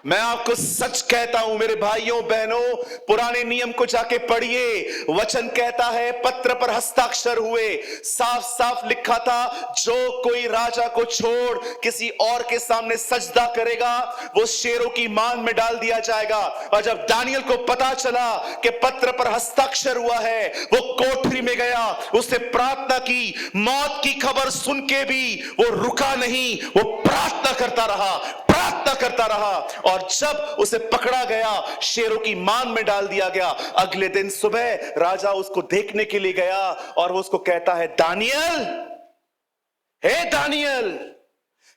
मैं आपको सच कहता हूं मेरे भाइयों बहनों, पुराने नियम को जाके पढ़िए। वचन कहता है पत्र पर हस्ताक्षर हुए, साफ साफ लिखा था, जो कोई राजा को छोड़ किसी और के सामने सजदा करेगा वो शेरों की मान में डाल दिया जाएगा। और जब दानियल को पता चला कि पत्र पर हस्ताक्षर हुआ है, वो कोठरी में गया, उसने प्रार्थना की। मौत की खबर सुन के भी वो रुका नहीं, वो प्रार्थना करता रहा, प्रार्थना करता रहा। और जब उसे पकड़ा गया, शेरों की मान में डाल दिया गया। अगले दिन सुबह राजा उसको देखने के लिए गया और वो उसको कहता है, दानियल, हे दानियल,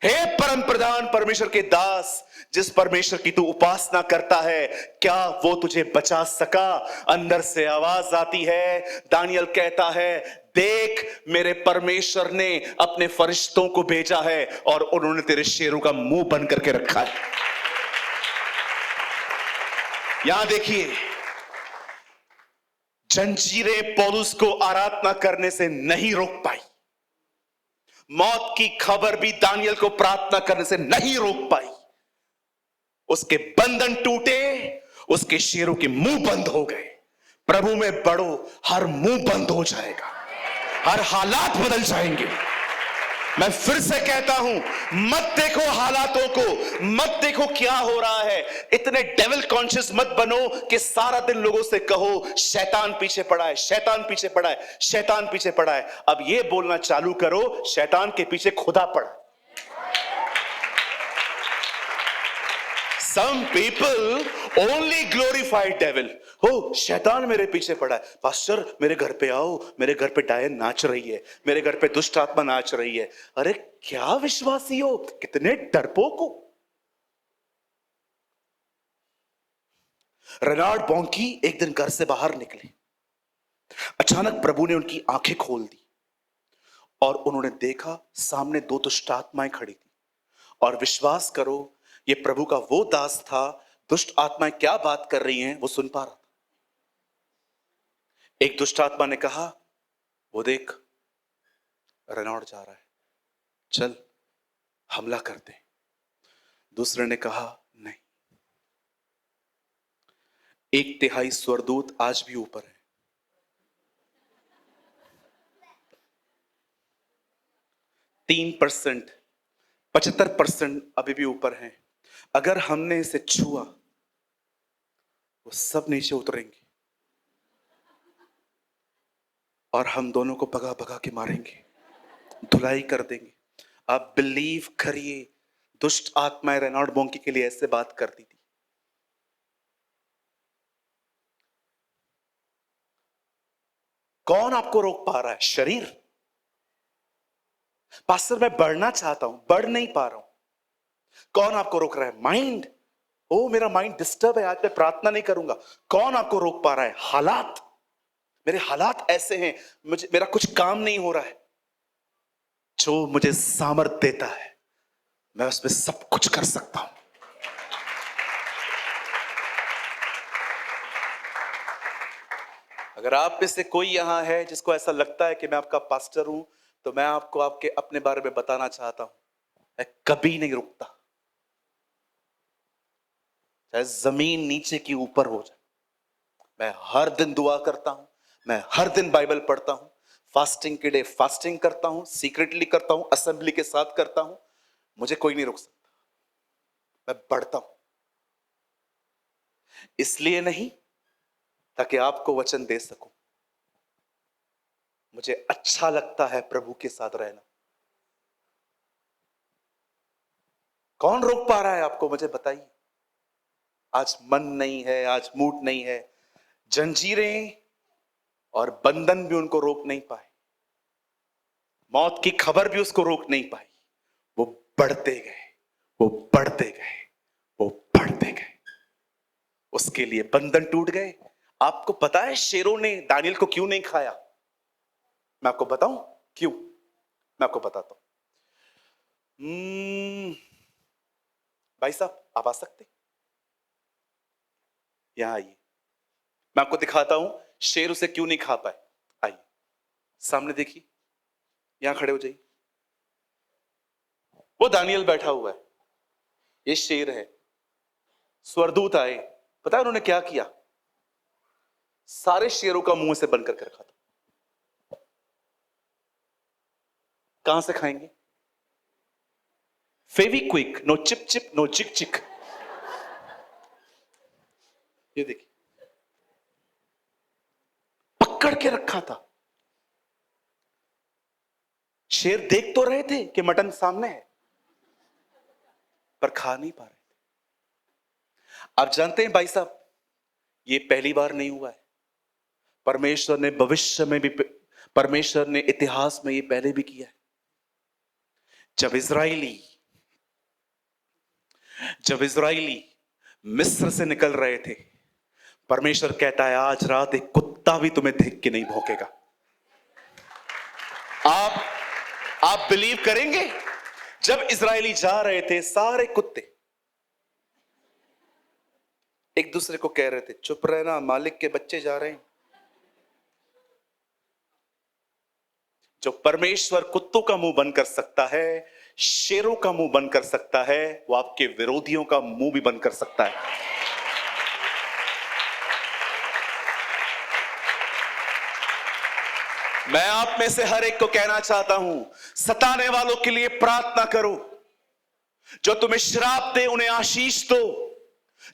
हे परम प्रधान परमेश्वर के दास, जिस परमेश्वर की तू उपासना करता है, क्या वो तुझे बचा सका? अंदर से आवाज आती है, दानियल कहता है, देख मेरे परमेश्वर ने अपने फरिश्तों को भेजा है और उन्होंने तेरे शेरों का मुंह बंद करके रखा है। यहां देखिए, जंजीरें पौलुस को आराधना करने से नहीं रोक पाई, मौत की खबर भी दानियल को प्रार्थना करने से नहीं रोक पाई। उसके बंधन टूटे, उसके शेरों के मुंह बंद हो गए। प्रभु में बढ़ो, हर मुंह बंद हो जाएगा, हर हालात बदल जाएंगे। मैं फिर से कहता हूं, मत देखो हालातों को, मत देखो क्या हो रहा है, इतने डेविल कॉन्शियस मत बनो कि सारा दिन लोगों से कहो शैतान पीछे पड़ा है, शैतान पीछे पड़ा है, शैतान पीछे पड़ा है। अब यह बोलना चालू करो, शैतान के पीछे खुदा पड़ा। Some people only glorify devil. हो, शैतान मेरे पीछे पड़ा है, पास्टर मेरे घर पे आओ, मेरे घर पे डायन नाच रही है, मेरे घर पे दुष्ट आत्मा नाच रही है। अरे क्या विश्वासी हो, कितने डरपोक हो। रेनार्ड बॉन्की एक दिन घर से बाहर निकले, अचानक प्रभु ने उनकी आंखें खोल दी और उन्होंने देखा सामने दो दुष्ट आत्माएं खड़ी थी। और विश्वास करो, ये प्रभु का वो दास था, दुष्ट आत्माएं क्या बात कर रही हैं वो सुन पा रहा था। एक दुष्ट आत्मा ने कहा, वो देख रेनॉल्ड जा रहा है, चल हमला करते। दूसरे ने कहा, नहीं। 1/3 स्वर्गदूत आज भी ऊपर है, 3% 75% अभी भी ऊपर हैं। अगर हमने इसे छुआ, वो सब नीचे उतरेंगे और हम दोनों को भगा भगा के मारेंगे, धुलाई कर देंगे। आप बिलीव करिए, दुष्ट आत्माएं रेनॉल्ड बॉन्की के लिए ऐसे बात करती थी। कौन आपको रोक पा रहा है? शरीर। पास्टर मैं बढ़ना चाहता हूं, बढ़ नहीं पा रहा हूं। कौन आपको रोक रहा है? माइंड। ओ मेरा माइंड डिस्टर्ब है, आज मैं प्रार्थना नहीं करूंगा। कौन आपको रोक पा रहा है? हालात। मेरे हालात ऐसे हैं, मुझे मेरा कुछ काम नहीं हो रहा है। जो मुझे सामर्थ देता है, मैं उसमें सब कुछ कर सकता हूं। अगर आप में से कोई यहां है जिसको ऐसा लगता है कि मैं आपका पास्टर हूं, तो मैं आपको आपके अपने बारे में बताना चाहता हूं, मैं कभी नहीं रुकता, चाहे जमीन नीचे की ऊपर हो जाए। मैं हर दिन दुआ करता हूं, मैं हर दिन बाइबल पढ़ता हूं, फास्टिंग के डे फास्टिंग करता हूं, सीक्रेटली करता हूं, असेंबली के साथ करता हूं। मुझे कोई नहीं रोक सकता, मैं बढ़ता हूं। इसलिए नहीं ताकि आपको वचन दे सकूं, मुझे अच्छा लगता है प्रभु के साथ रहना। कौन रोक पा रहा है आपको? मुझे बताइए। आज मन नहीं है, आज मूड नहीं है, जंजीरें और बंधन भी उनको रोक नहीं पाए, मौत की खबर भी उसको रोक नहीं पाई। वो बढ़ते गए, वो बढ़ते गए, वो बढ़ते गए। उसके लिए बंधन टूट गए। आपको पता है शेरों ने दानियल को क्यों नहीं खाया? मैं आपको बताऊं क्यों, मैं आपको बताता हूं। भाई साहब आप आ सकते, यहां आइए, मैं आपको दिखाता हूं शेर उसे क्यों नहीं खा पाए। आइए सामने देखिए, यहां खड़े हो जाइए। वो दानियल बैठा हुआ है, ये शेर है। स्वर्गदूत आए, पता है उन्होंने क्या किया? सारे शेरों का मुंह से बंद करके रखा था। कहां से खाएंगे? फेविक्विक, नो चिप चिप, नो चिक चिक। ये देखिए, पकड़ के रखा था। शेर देख तो रहे थे कि मटन सामने है, पर खा नहीं पा रहे थे। आप जानते हैं भाई साहब, ये पहली बार नहीं हुआ है। परमेश्वर ने भविष्य में भी, परमेश्वर ने इतिहास में ये पहले भी किया है। जब इजरायली जब इजराइली मिस्र से निकल रहे थे, परमेश्वर कहता है आज रात एक कुत्ता भी तुम्हें देख के नहीं भौंकेगा। आप बिलीव करेंगे? जब इजरायली जा रहे थे, सारे कुत्ते एक दूसरे को कह रहे थे चुप रहना, मालिक के बच्चे जा रहे हैं। जो परमेश्वर कुत्तों का मुंह बंद कर सकता है, शेरों का मुंह बंद कर सकता है, वो आपके विरोधियों का मुंह भी बंद कर सकता है। मैं आप में से हर एक को कहना चाहता हूं, सताने वालों के लिए प्रार्थना करो। जो तुम्हें श्राप दे उन्हें आशीष दो,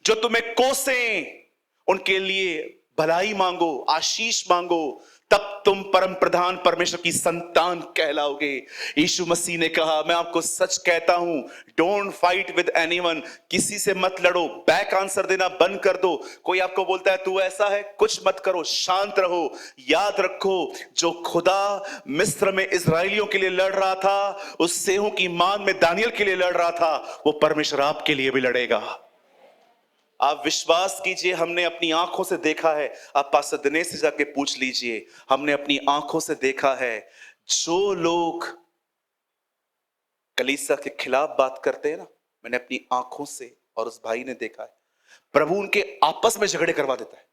जो तुम्हें कोसें उनके लिए भलाई मांगो, आशीष मांगो, तब तुम परम प्रधान परमेश्वर की संतान कहलाओगे। यीशु मसीह ने कहा, मैं आपको सच कहता हूं, डोंट फाइट विद एनीवन, किसी से मत लड़ो, बैक आंसर देना बंद कर दो। कोई आपको बोलता है तू ऐसा है, कुछ मत करो, शांत रहो। याद रखो, जो खुदा मिस्र में इजराइलियों के लिए लड़ रहा था, उस सेहों की मान में दानियल के लिए लड़ रहा था, वो परमेश्वर आपके लिए भी लड़ेगा। आप विश्वास कीजिए, हमने अपनी आंखों से देखा है। आप पास्टर दिनेश से जाके पूछ लीजिए, हमने अपनी आंखों से देखा है। जो लोग कलीसिया के खिलाफ बात करते हैं ना, मैंने अपनी आंखों से और उस भाई ने देखा है, प्रभु उनके आपस में झगड़े करवा देता है।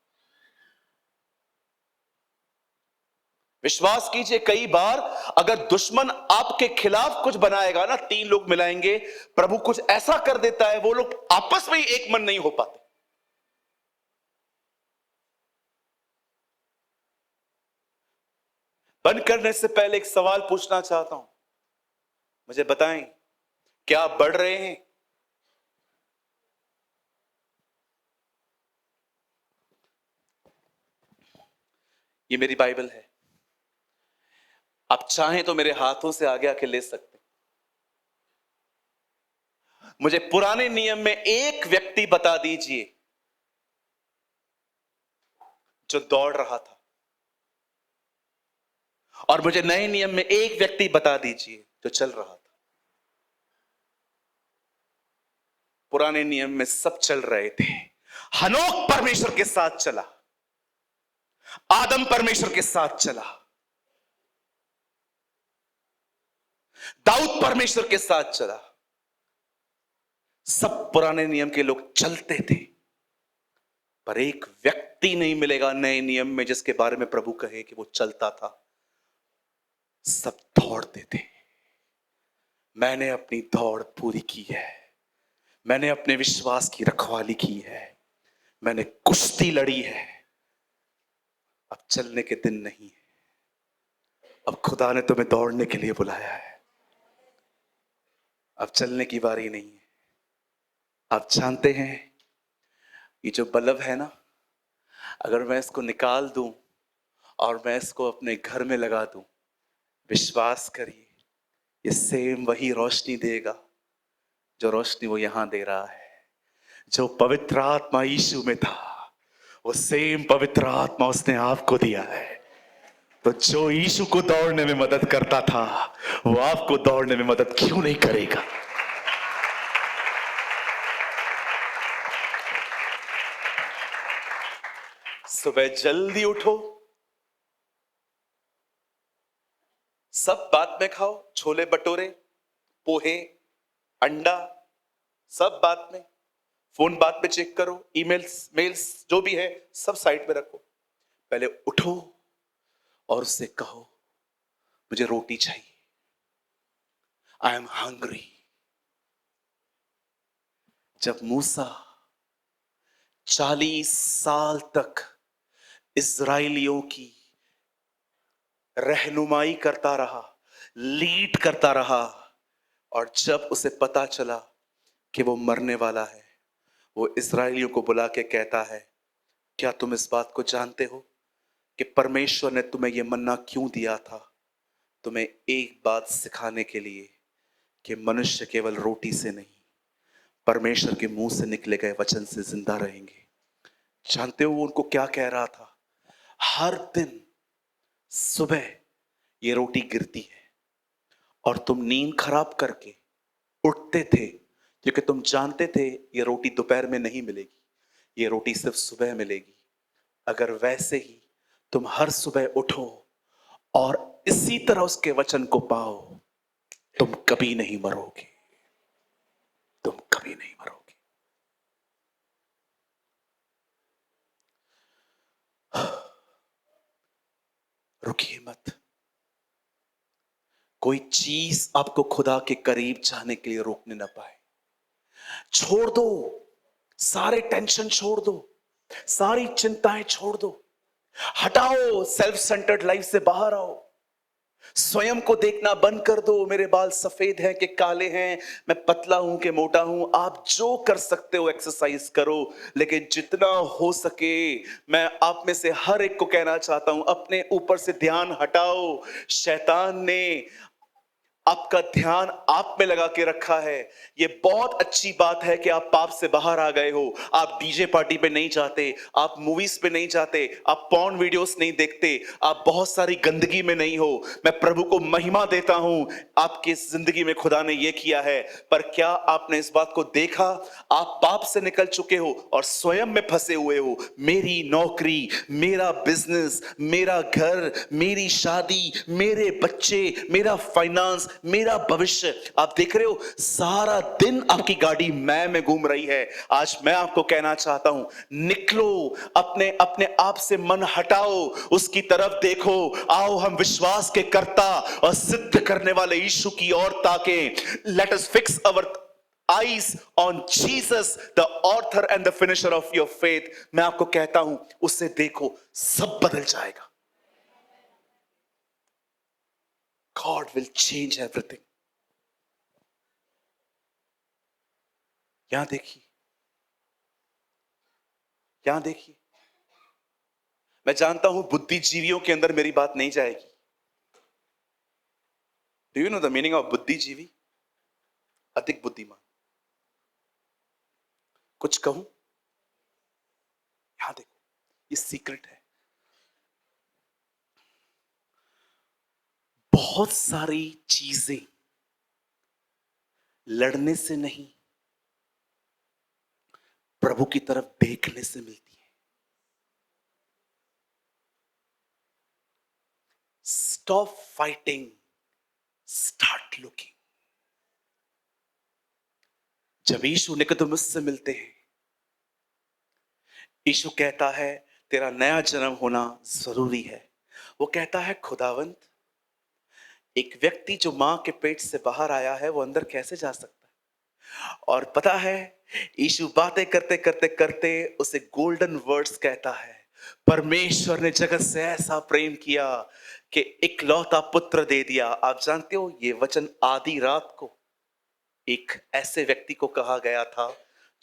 विश्वास कीजिए, कई बार अगर दुश्मन आपके खिलाफ कुछ बनाएगा ना, 3 लोग मिलाएंगे, प्रभु कुछ ऐसा कर देता है, वो लोग आपस में ही एक मन नहीं हो पाते। बंद करने से पहले एक सवाल पूछना चाहता हूं, मुझे बताएं, क्या आप बढ़ रहे हैं? ये मेरी बाइबल है, आप चाहें तो मेरे हाथों से आगे आके ले सकते हैं। मुझे पुराने नियम में एक व्यक्ति बता दीजिए जो दौड़ रहा था, और मुझे नए नियम में एक व्यक्ति बता दीजिए जो चल रहा था। पुराने नियम में सब चल रहे थे। हनोक परमेश्वर के साथ चला, आदम परमेश्वर के साथ चला, दाऊद परमेश्वर के साथ चला। सब पुराने नियम के लोग चलते थे, पर एक व्यक्ति नहीं मिलेगा नए नियम में जिसके बारे में प्रभु कहे कि वो चलता था। सब दौड़ते थे। मैंने अपनी दौड़ पूरी की है, मैंने अपने विश्वास की रखवाली की है, मैंने कुश्ती लड़ी है। अब चलने के दिन नहीं है, अब खुदा ने तुम्हें दौड़ने के लिए बुलाया है। अब चलने की बारी नहीं है। आप जानते हैं, ये जो बल्ब है ना, अगर मैं इसको निकाल दूं और मैं इसको अपने घर में लगा दूं, विश्वास करिए, ये सेम वही रोशनी देगा जो रोशनी वो यहां दे रहा है। जो पवित्र आत्मा यीशु में था, वो सेम पवित्र आत्मा उसने आपको दिया है। तो जो यीशु को दौड़ने में मदद करता था, वो आपको दौड़ने में मदद क्यों नहीं करेगा? सुबह जल्दी उठो, सब बाद में खाओ, छोले भटूरे, पोहे, अंडा, सब बाद में। फोन बाद में चेक करो, ईमेल्स, मेल्स जो भी है सब साइड में रखो। पहले उठो और उससे कहो, मुझे रोटी चाहिए, आई एम हंग्री। जब मूसा 40 साल तक इजराइलियों की रहनुमाई करता रहा, लीड करता रहा, और जब उसे पता चला कि वो मरने वाला है, वो इजराइलियों को बुला के कहता है, क्या तुम इस बात को जानते हो कि परमेश्वर ने तुम्हें यह मन्ना क्यों दिया था? तुम्हें एक बात सिखाने के लिए कि मनुष्य केवल रोटी से नहीं, परमेश्वर के मुंह से निकले गए वचन से जिंदा रहेंगे। जानते हो वो उनको क्या कह रहा था? हर दिन सुबह ये रोटी गिरती है और तुम नींद खराब करके उठते थे क्योंकि तुम जानते थे ये रोटी दोपहर में नहीं मिलेगी, ये रोटी सिर्फ सुबह मिलेगी। अगर वैसे ही तुम हर सुबह उठो और इसी तरह उसके वचन को पाओ, तुम कभी नहीं मरोगे, तुम कभी नहीं मरोगे। रुकिए मत। कोई चीज आपको खुदा के करीब जाने के लिए रोकने ना पाए। छोड़ दो, सारे टेंशन छोड़ दो, सारी चिंताएं छोड़ दो, हटाओ, सेल्फ सेंटर्ड लाइफ से बाहर आओ। स्वयं को देखना बंद कर दो, मेरे बाल सफेद हैं कि काले हैं, मैं पतला हूं कि मोटा हूं। आप जो कर सकते हो एक्सरसाइज करो, लेकिन जितना हो सके मैं आप में से हर एक को कहना चाहता हूं, अपने ऊपर से ध्यान हटाओ। शैतान ने आपका ध्यान आप में लगा के रखा है। ये बहुत अच्छी बात है कि आप पाप से बाहर आ गए हो। आप डीजे पार्टी पे नहीं जाते, आप मूवीज पे नहीं जाते, आप पॉर्न वीडियोस नहीं देखते, आप बहुत सारी गंदगी में नहीं हो। मैं प्रभु को महिमा देता हूं, आपकी जिंदगी में खुदा ने यह किया है। पर क्या आपने इस बात को देखा, आप पाप से निकल चुके हो और स्वयं में फंसे हुए हो। मेरी नौकरी, मेरा बिजनेस, मेरा घर, मेरी शादी, मेरे बच्चे, मेरा फाइनेंस, मेरा भविष्य। आप देख रहे हो सारा दिन आपकी गाड़ी मैं में घूम रही है। आज मैं आपको कहना चाहता हूं, निकलो, अपने अपने आप से मन हटाओ, उसकी तरफ देखो। आओ हम विश्वास के कर्ता और सिद्ध करने वाले यीशु की ओर ताकें। Let us fix our eyes on Jesus, the author and the finisher of your faith। मैं आपको कहता हूं, उससे देखो, सब बदल जाएगा। God will change everything। यहां देखिए, यहां देखिए। मैं जानता हूं बुद्धिजीवियों के अंदर मेरी बात नहीं जाएगी। Do you know the meaning of बुद्धिजीवी? अधिक बुद्धिमान। कुछ कहूं? यहां देखो, ये सीक्रेट है। बहुत सारी चीजें लड़ने से नहीं, प्रभु की तरफ देखने से मिलती है। Stop fighting, start looking. जब यीशु निकोदेमुस से मिलते हैं, यीशु कहता है तेरा नया जन्म होना जरूरी है। वो कहता है खुदावंत, एक व्यक्ति जो मां के पेट से बाहर आया है वो अंदर कैसे जा सकता है? और पता है, यीशु बातें करते करते करते उसे गोल्डन वर्ड्स कहता है, परमेश्वर ने जगत से ऐसा प्रेम किया कि इकलौता पुत्र दे दिया। आप जानते हो, ये वचन आधी रात को एक ऐसे व्यक्ति को कहा गया था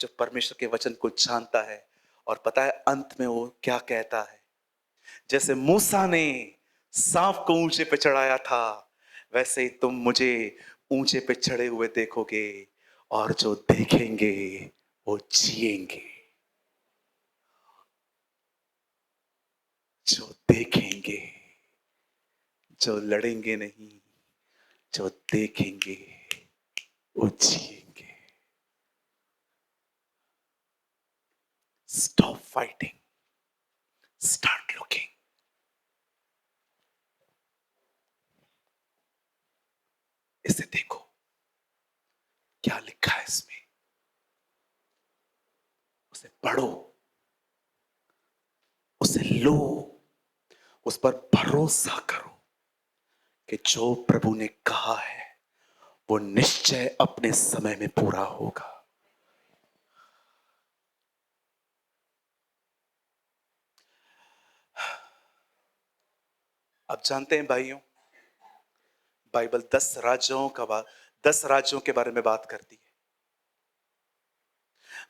जो परमेश्वर के वचन को जानता है। और पता है अंत में वो क्या कहता है? जैसे मूसा ने सांप को ऊंचे पे चढ़ाया था, वैसे ही तुम मुझे ऊंचे पे चढ़े हुए देखोगे, और जो देखेंगे वो जिएंगे। जो देखेंगे, जो लड़ेंगे नहीं, जो देखेंगे वो जिएंगे। Stop fighting, start looking. इसे देखो क्या लिखा है इसमें, उसे पढ़ो, उसे लो, उस पर भरोसा करो कि जो प्रभु ने कहा है वो निश्चय अपने समय में पूरा होगा। आप जानते हैं भाइयों, बाइबल 10 राज्यों के बारे में बात करती है।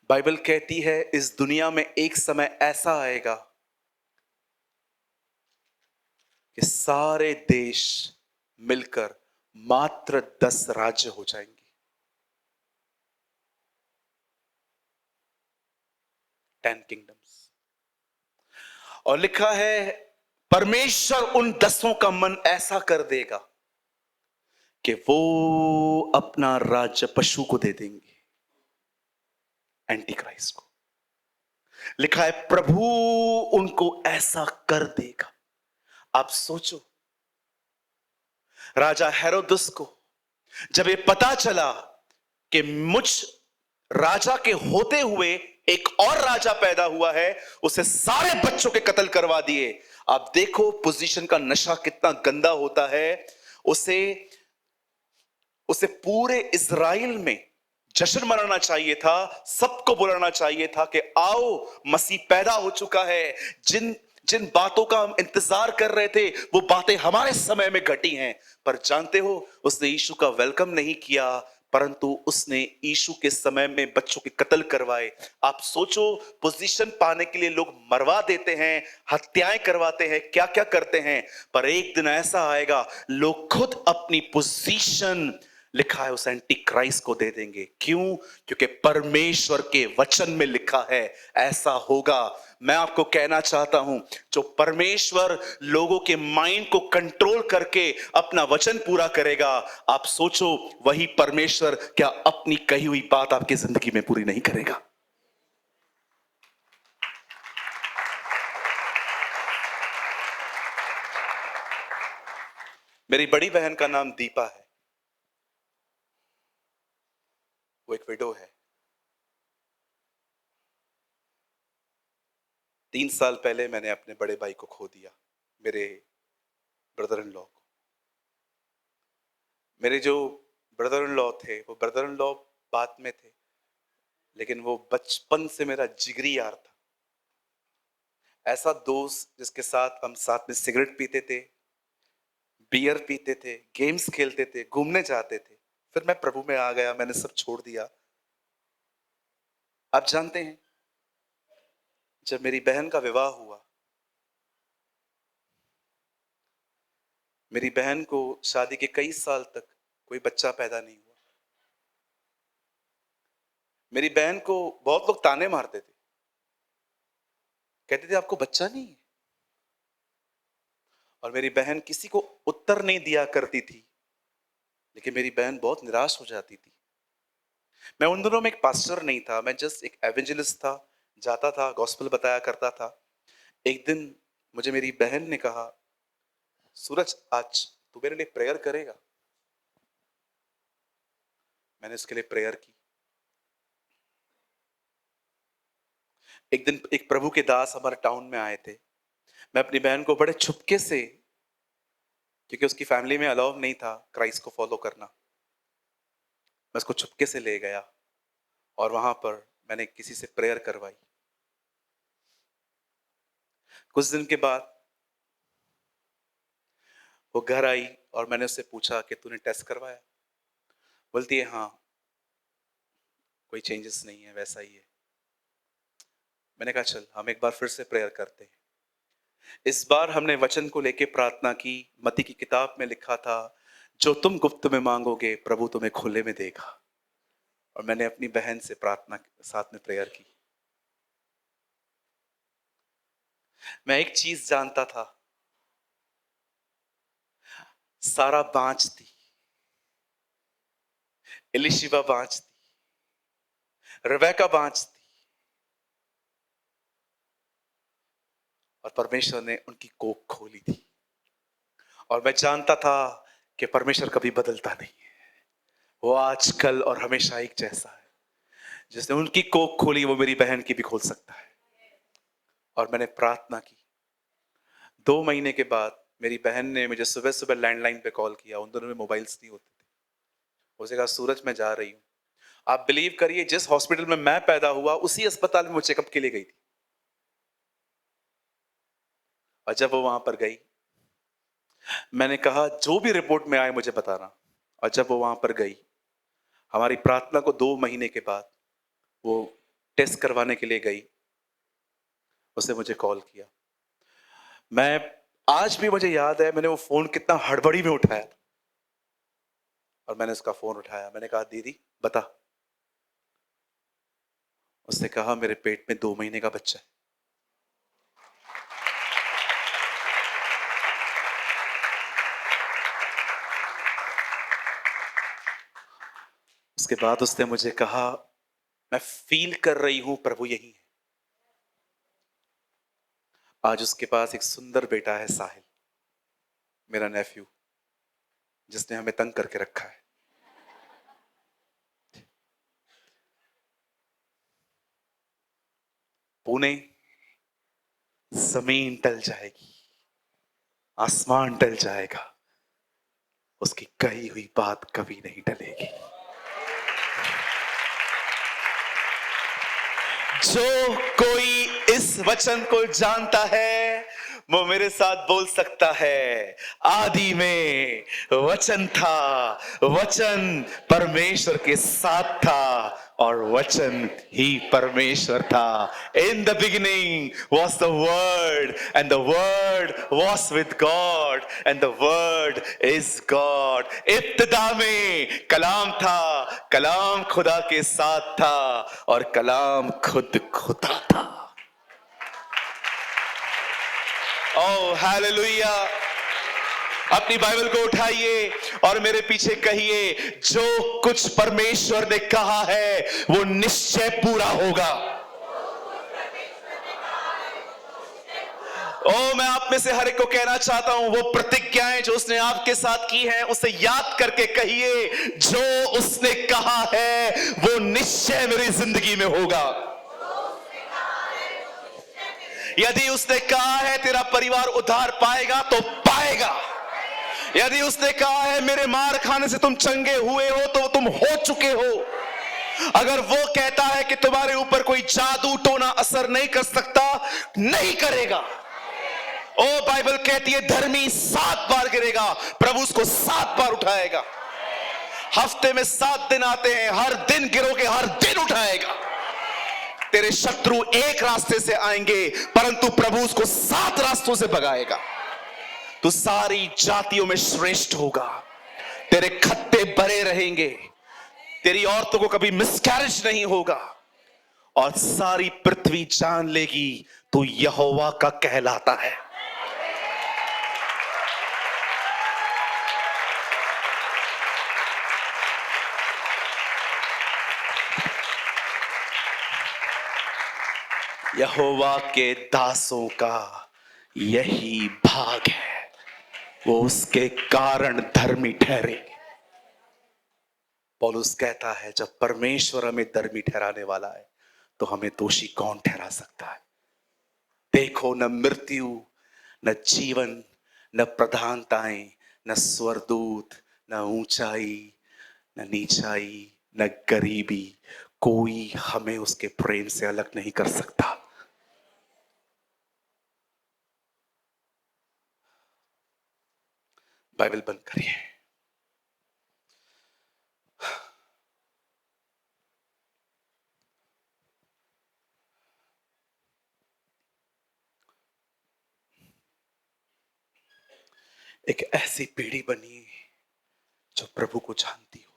बाइबल कहती है इस दुनिया में एक समय ऐसा आएगा कि सारे देश मिलकर मात्र 10 राज्य हो जाएंगे। 10 किंगडम्स। और लिखा है परमेश्वर उन 10 का मन ऐसा कर देगा कि वो अपना राज्य पशु को दे देंगे। एंटी क्राइस्ट को। लिखा है प्रभु उनको ऐसा कर देगा। आप सोचो, राजा हेरोदस को जब ये पता चला कि मुझ राजा के होते हुए एक और राजा पैदा हुआ है, उसे सारे बच्चों के कत्ल करवा दिए। आप देखो पोजीशन का नशा कितना गंदा होता है। उसे पूरे इज़राइल में जश्न मनाना चाहिए था, सबको बुलाना चाहिए था कि आओ मसीह पैदा हो चुका है। जिन जिन बातों का हम इंतजार कर रहे थे वो बातें हमारे समय में घटी हैं। पर जानते हो, उसने यीशु का वेलकम नहीं किया, परंतु उसने यीशु के समय में बच्चों के कत्ल करवाए। आप सोचो, पोजीशन पाने के लिए लोग मरवा देते हैं, हत्याएं करवाते हैं, क्या क्या करते हैं। पर एक दिन ऐसा आएगा, लोग खुद अपनी पोजीशन, लिखा है, उस एंटी क्राइस्ट को दे देंगे। क्यों? क्योंकि परमेश्वर के वचन में लिखा है ऐसा होगा। मैं आपको कहना चाहता हूं, जो परमेश्वर लोगों के माइंड को कंट्रोल करके अपना वचन पूरा करेगा, आप सोचो वही परमेश्वर क्या अपनी कही हुई बात आपकी जिंदगी में पूरी नहीं करेगा? मेरी बड़ी बहन का नाम दीपा है, वो एक विडो है। 3 साल पहले मैंने अपने बड़े भाई को खो दिया, मेरे ब्रदर इन लॉ को। मेरे जो ब्रदर इन लॉ थे, वो ब्रदर इन लॉ बात में थे, लेकिन वो बचपन से मेरा जिगरी यार था। ऐसा दोस्त जिसके साथ हम साथ में सिगरेट पीते थे, बियर पीते थे, गेम्स खेलते थे, घूमने जाते थे। फिर मैं प्रभु में आ गया, मैंने सब छोड़ दिया। आप जानते हैं, जब मेरी बहन का विवाह हुआ, मेरी बहन को शादी के कई साल तक कोई बच्चा पैदा नहीं हुआ। मेरी बहन को बहुत लोग ताने मारते थे, कहते थे आपको बच्चा नहीं है। और मेरी बहन किसी को उत्तर नहीं दिया करती थी, लेकिन मेरी बहन बहुत निराश हो जाती थी। मैं उन दिनों में एक पास्टर नहीं था, मैं जस्ट एक एवेंजलिस्ट था, जाता था, गॉस्पेल बताया करता था। एक दिन मुझे मेरी बहन ने कहा, सूरज आज तू मेरे लिए प्रेयर करेगा? मैंने उसके लिए प्रेयर की। एक दिन एक प्रभु के दास हमारे टाउन में आए थे। मैं अपनी बहन को बड़े छुपके से, क्योंकि उसकी फैमिली में अलाउ नहीं था क्राइस्ट को फॉलो करना, मैं उसको छुपके से ले गया और वहां पर मैंने किसी से प्रेयर करवाई। कुछ दिन के बाद वो घर आई और मैंने उससे पूछा कि तूने टेस्ट करवाया? बोलती है हाँ, कोई चेंजेस नहीं है, वैसा ही है। मैंने कहा चल हम एक बार फिर से प्रेयर करते हैं। इस बार हमने वचन को लेके प्रार्थना की। मत्ती की किताब में लिखा था, जो तुम गुप्त में मांगोगे प्रभु तुम्हें खुले में देगा। और मैंने अपनी बहन से प्रार्थना साथ में प्रेयर की। मैं एक चीज जानता था, सारा बांझ थी, एलिशिबा बांझ थी, रेबेका बांझ थी, और परमेश्वर ने उनकी कोख खोली थी। और मैं जानता था कि परमेश्वर कभी बदलता नहीं है, वो आज कल और हमेशा एक जैसा है। जिसने उनकी कोख खोली वो मेरी बहन की भी खोल सकता है। और मैंने प्रार्थना की। 2 महीने के बाद मेरी बहन ने मुझे सुबह सुबह लैंडलाइन पे कॉल किया। उन दोनों में मोबाइल्स नहीं होते थे। उसने कहा सूरज मैं जा रही हूँ। आप बिलीव करिए, जिस हॉस्पिटल में मैं पैदा हुआ उसी अस्पताल में वो चेकअप के लिए गई थी। और जब वो वहां पर गई, मैंने कहा जो भी रिपोर्ट में आए मुझे बताना। और जब वो वहां पर गई, हमारी प्रार्थना को 2 महीने के बाद वो टेस्ट करवाने के लिए गई। उसने मुझे कॉल किया। मैं आज भी मुझे याद है, मैंने वो फोन कितना हड़बड़ी में उठाया। और मैंने उसका फोन उठाया, मैंने कहा दीदी बता। उसने कहा मेरे पेट में 2 महीने का बच्चा है। उसके बाद उसने मुझे कहा मैं फील कर रही हूं प्रभु यही है। आज उसके पास एक सुंदर बेटा है, साहिल, मेरा नेफ्यू, जिसने हमें तंग करके रखा है। पुणे, जमीन टल जाएगी, आसमान टल जाएगा, उसकी कही हुई बात कभी नहीं टलेगी। जो कोई इस वचन को जानता है वो मेरे साथ बोल सकता है, आदि में वचन था, वचन परमेश्वर के साथ था और वचन ही परमेश्वर था। In the beginning was the word and the word was with God and the word is God. इब्तिदा में कलाम था, कलाम खुदा के साथ था और कलाम खुद खुदा था। Oh hallelujah. अपनी बाइबल को उठाइए और मेरे पीछे कहिए, जो कुछ परमेश्वर ने कहा है वो निश्चय पूरा होगा। ओ मैं आप में से हर एक को कहना चाहता हूं, वो प्रतिज्ञाएं जो उसने आपके साथ की हैं उसे याद करके कहिए, जो उसने कहा है वो निश्चय मेरी जिंदगी में होगा। यदि उसने कहा है तेरा परिवार उद्धार पाएगा तो पाएगा। यदि उसने कहा है मेरे मार खाने से तुम चंगे हुए हो तो तुम हो चुके हो। अगर वो कहता है कि तुम्हारे ऊपर कोई जादू टोना असर नहीं कर सकता, नहीं करेगा। ओ बाइबल कहती है धर्मी 7 बार गिरेगा, प्रभु उसको 7 बार उठाएगा। हफ्ते में 7 दिन आते हैं, हर दिन गिरोगे, हर दिन उठाएगा। तेरे शत्रु एक रास्ते से आएंगे परंतु प्रभु उसको 7 रास्तों से भगाएगा। तू सारी जातियों में श्रेष्ठ होगा, तेरे खत्ते भरे रहेंगे, तेरी औरतों को कभी मिसकैरेज नहीं होगा और सारी पृथ्वी जान लेगी तू यहोवा का कहलाता है। यहोवा के दासों का यही भाग है, वो उसके कारण धर्मी ठहरे। पौलुस कहता है जब परमेश्वर हमें धर्मी ठहराने वाला है तो हमें दोषी कौन ठहरा सकता है। देखो, न मृत्यु, न जीवन, न प्रधानताएं, न स्वर्गदूत, न ऊंचाई, न नीचाई, न गरीबी, कोई हमें उसके प्रेम से अलग नहीं कर सकता। बाइबल बंद करिए। एक ऐसी पीढ़ी बनिए जो प्रभु को जानती हो।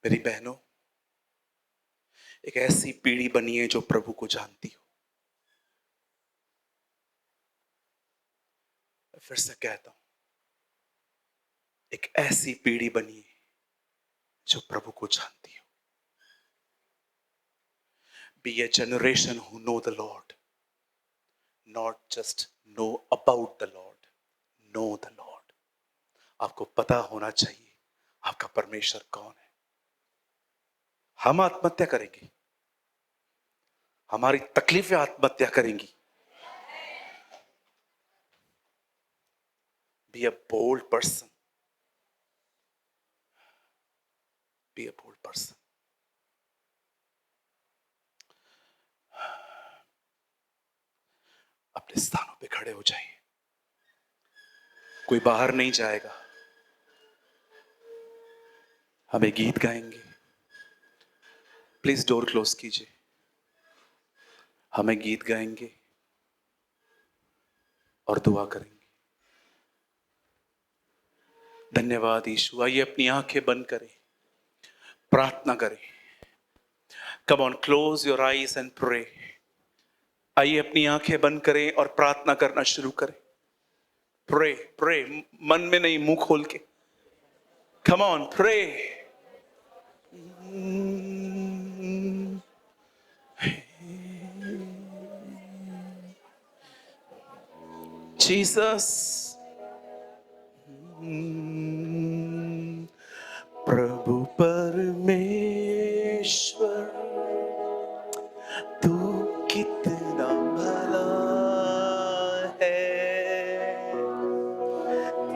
मेरी बहनों, एक ऐसी पीढ़ी बनिए जो प्रभु को जानती हो। फिर से कहता हूं, एक ऐसी पीढ़ी बनिए जो प्रभु को जानती हो। Be a generation who know the Lord, not just know about the Lord, know the Lord। आपको पता होना चाहिए आपका परमेश्वर कौन है। हम आत्महत्या करेंगे, हमारी तकलीफें आत्महत्या करेंगी। Be a bold person, be a bold person। अपने स्थानों पे खड़े हो जाइए, कोई बाहर नहीं जाएगा। हमें गीत गाएंगे, प्लीज डोर क्लोज कीजिए। हमें गीत गाएंगे और दुआ करेंगे। धन्यवाद यीशु। आइए अपनी आंखें बंद करें, प्रार्थना करें। Come on, close your eyes and pray. आइए अपनी आंखें बंद करें और प्रार्थना करना शुरू करें। प्रे प्रे, मन में नहीं, मुंह खोल के Come on, pray. Jesus. प्रभु परमेश्वर तू कितना भला है,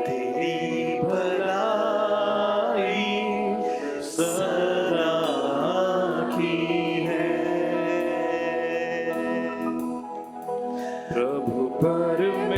तेरी भलाई सराखी है। प्रभु परमेश्वर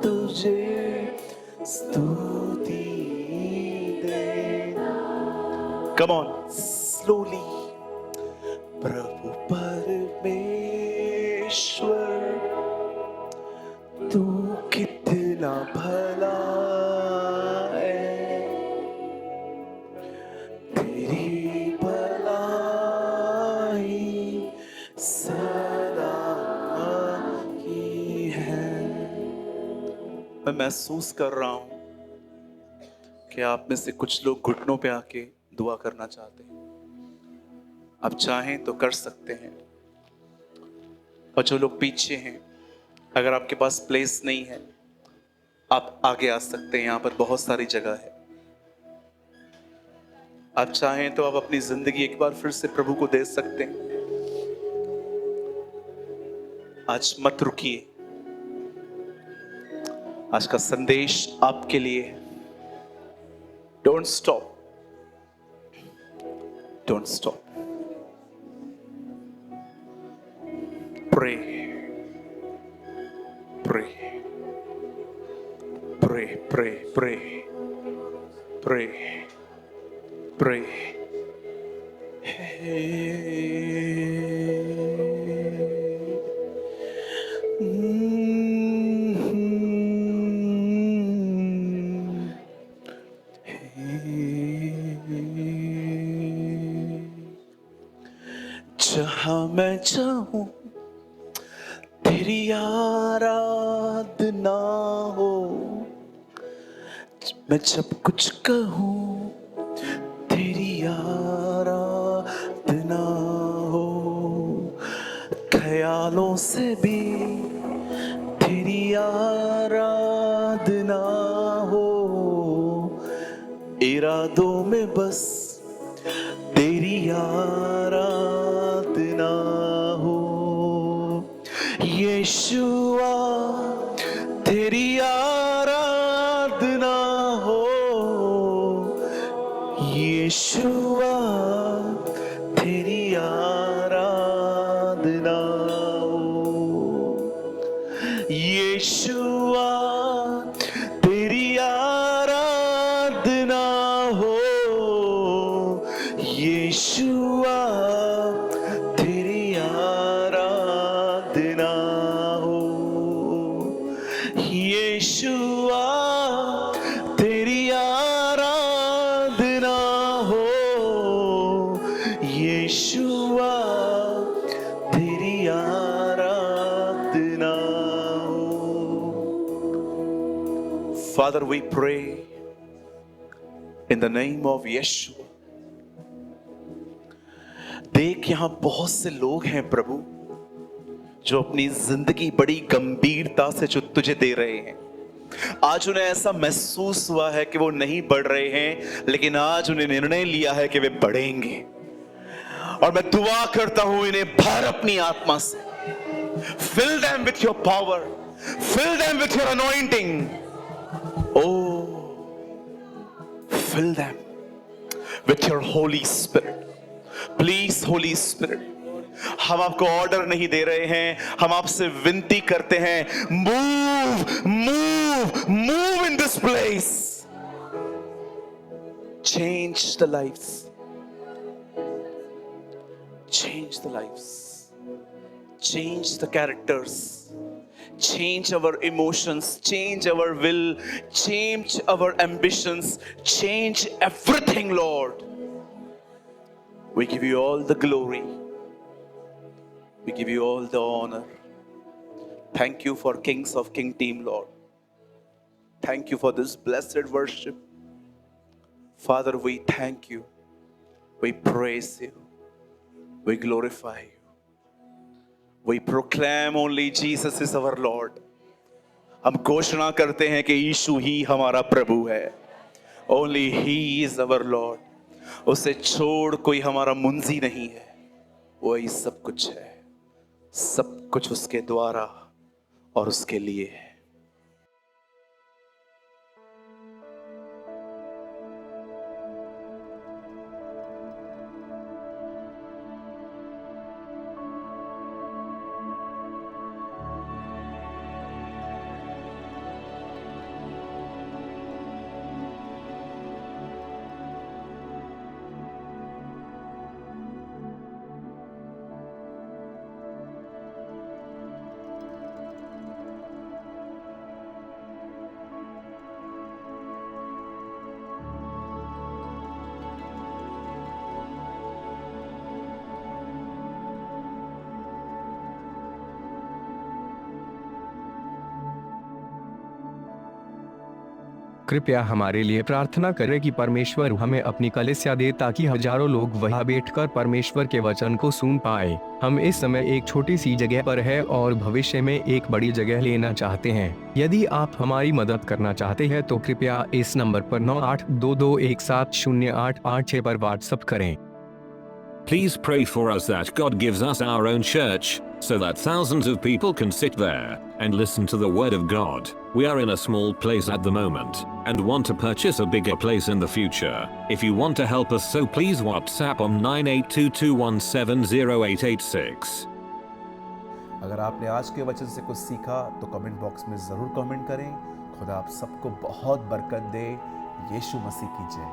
तुझे स्तुति देना। Come on slowly. प्रभु परमेश्वर तू कितना भला है, तेरी भलाई सदा की है। मैं महसूस कर रहा हूं कि आप में से कुछ लोग घुटनों पे आके दुआ करना चाहते हैं। आप चाहें तो कर सकते हैं, और जो लोग पीछे हैं, अगर आपके पास प्लेस नहीं है, आप आगे आ सकते हैं। यहां पर बहुत सारी जगह है। आप चाहें तो आप अपनी जिंदगी एक बार फिर से प्रभु को दे सकते हैं। आज मत रुकिए। आज का संदेश आपके लिए है। Don't stop, don't stop. Pray, pray, pray, pray, pray, pray, pray. जहां मैं चाहूं तेरी आराधना हो, मैं जब कुछ कहूं तेरी आराधना हो, ख्यालों से भी तेरी आराधना हो, इरादों में बस तेरी आराधना हो। यीशुआ तेरी आराधना हो, यीशुआ तेरी आराधना हो, यीशुआ तेरी आराधना हो, यीशुआ तेरी आराधना हो, यीशुआ तेरी आराधना हो, यीशुआ तेरी आराधना हो। Father, we pray in the name of Yeshua. देख, यहां बहुत से लोग हैं प्रभु, जो अपनी जिंदगी बड़ी गंभीरता से जो तुझे दे रहे हैं। आज उन्हें ऐसा महसूस हुआ है कि वो नहीं बढ़ रहे हैं, लेकिन आज उन्हें निर्णय लिया है कि वे बढ़ेंगे। और मैं दुआ करता हूं, इन्हें भर अपनी आत्मा से। Fill them with your power, fill them with your anointing. Oh, fill them with your Holy Spirit. Please, Holy Spirit, हम आपको ऑर्डर नहीं दे रहे हैं, हम आपसे विनती करते हैं, move move move in this place. Change the lives, change the lives, change the characters, change our emotions, change our will, change our ambitions, change everything, Lord. We give you all the glory. We give you all the honor. Thank you for Kings of King team, Lord. Thank you for this blessed worship. Father, we thank you. We praise you. We glorify you. We proclaim only Jesus is our Lord. हम घोषणा करते हैं कि यीशु ही हमारा प्रभु है. Only He is our Lord. उसे छोड़ कोई हमारा मुंजी नहीं है. वही सब कुछ है. सब कुछ उसके द्वारा और उसके लिए है. कृपया हमारे लिए प्रार्थना करें कि परमेश्वर हमें अपनी कलीसिया दे ताकि हजारों लोग वहां बैठकर परमेश्वर के वचन को सुन पाए। हम इस समय एक छोटी सी जगह पर है और भविष्य में एक बड़ी जगह लेना चाहते हैं। यदि आप हमारी मदद करना चाहते हैं तो कृपया इस नंबर पर 9822170886 पर व्हाट्सएप करें। Please pray for us that God gives us our own church, so that thousands of people can sit there and listen to the Word of God. We are in a small place at the moment and want to purchase a bigger place in the future. If you want to help us, so please WhatsApp on 9822170886. अगर आपने आज के वचन से कुछ सीखा तो कमेंट बॉक्स में ज़रूर कमेंट करें। खुदा आप सबको बहुत बरकत दे। यीशु मसीह की जय।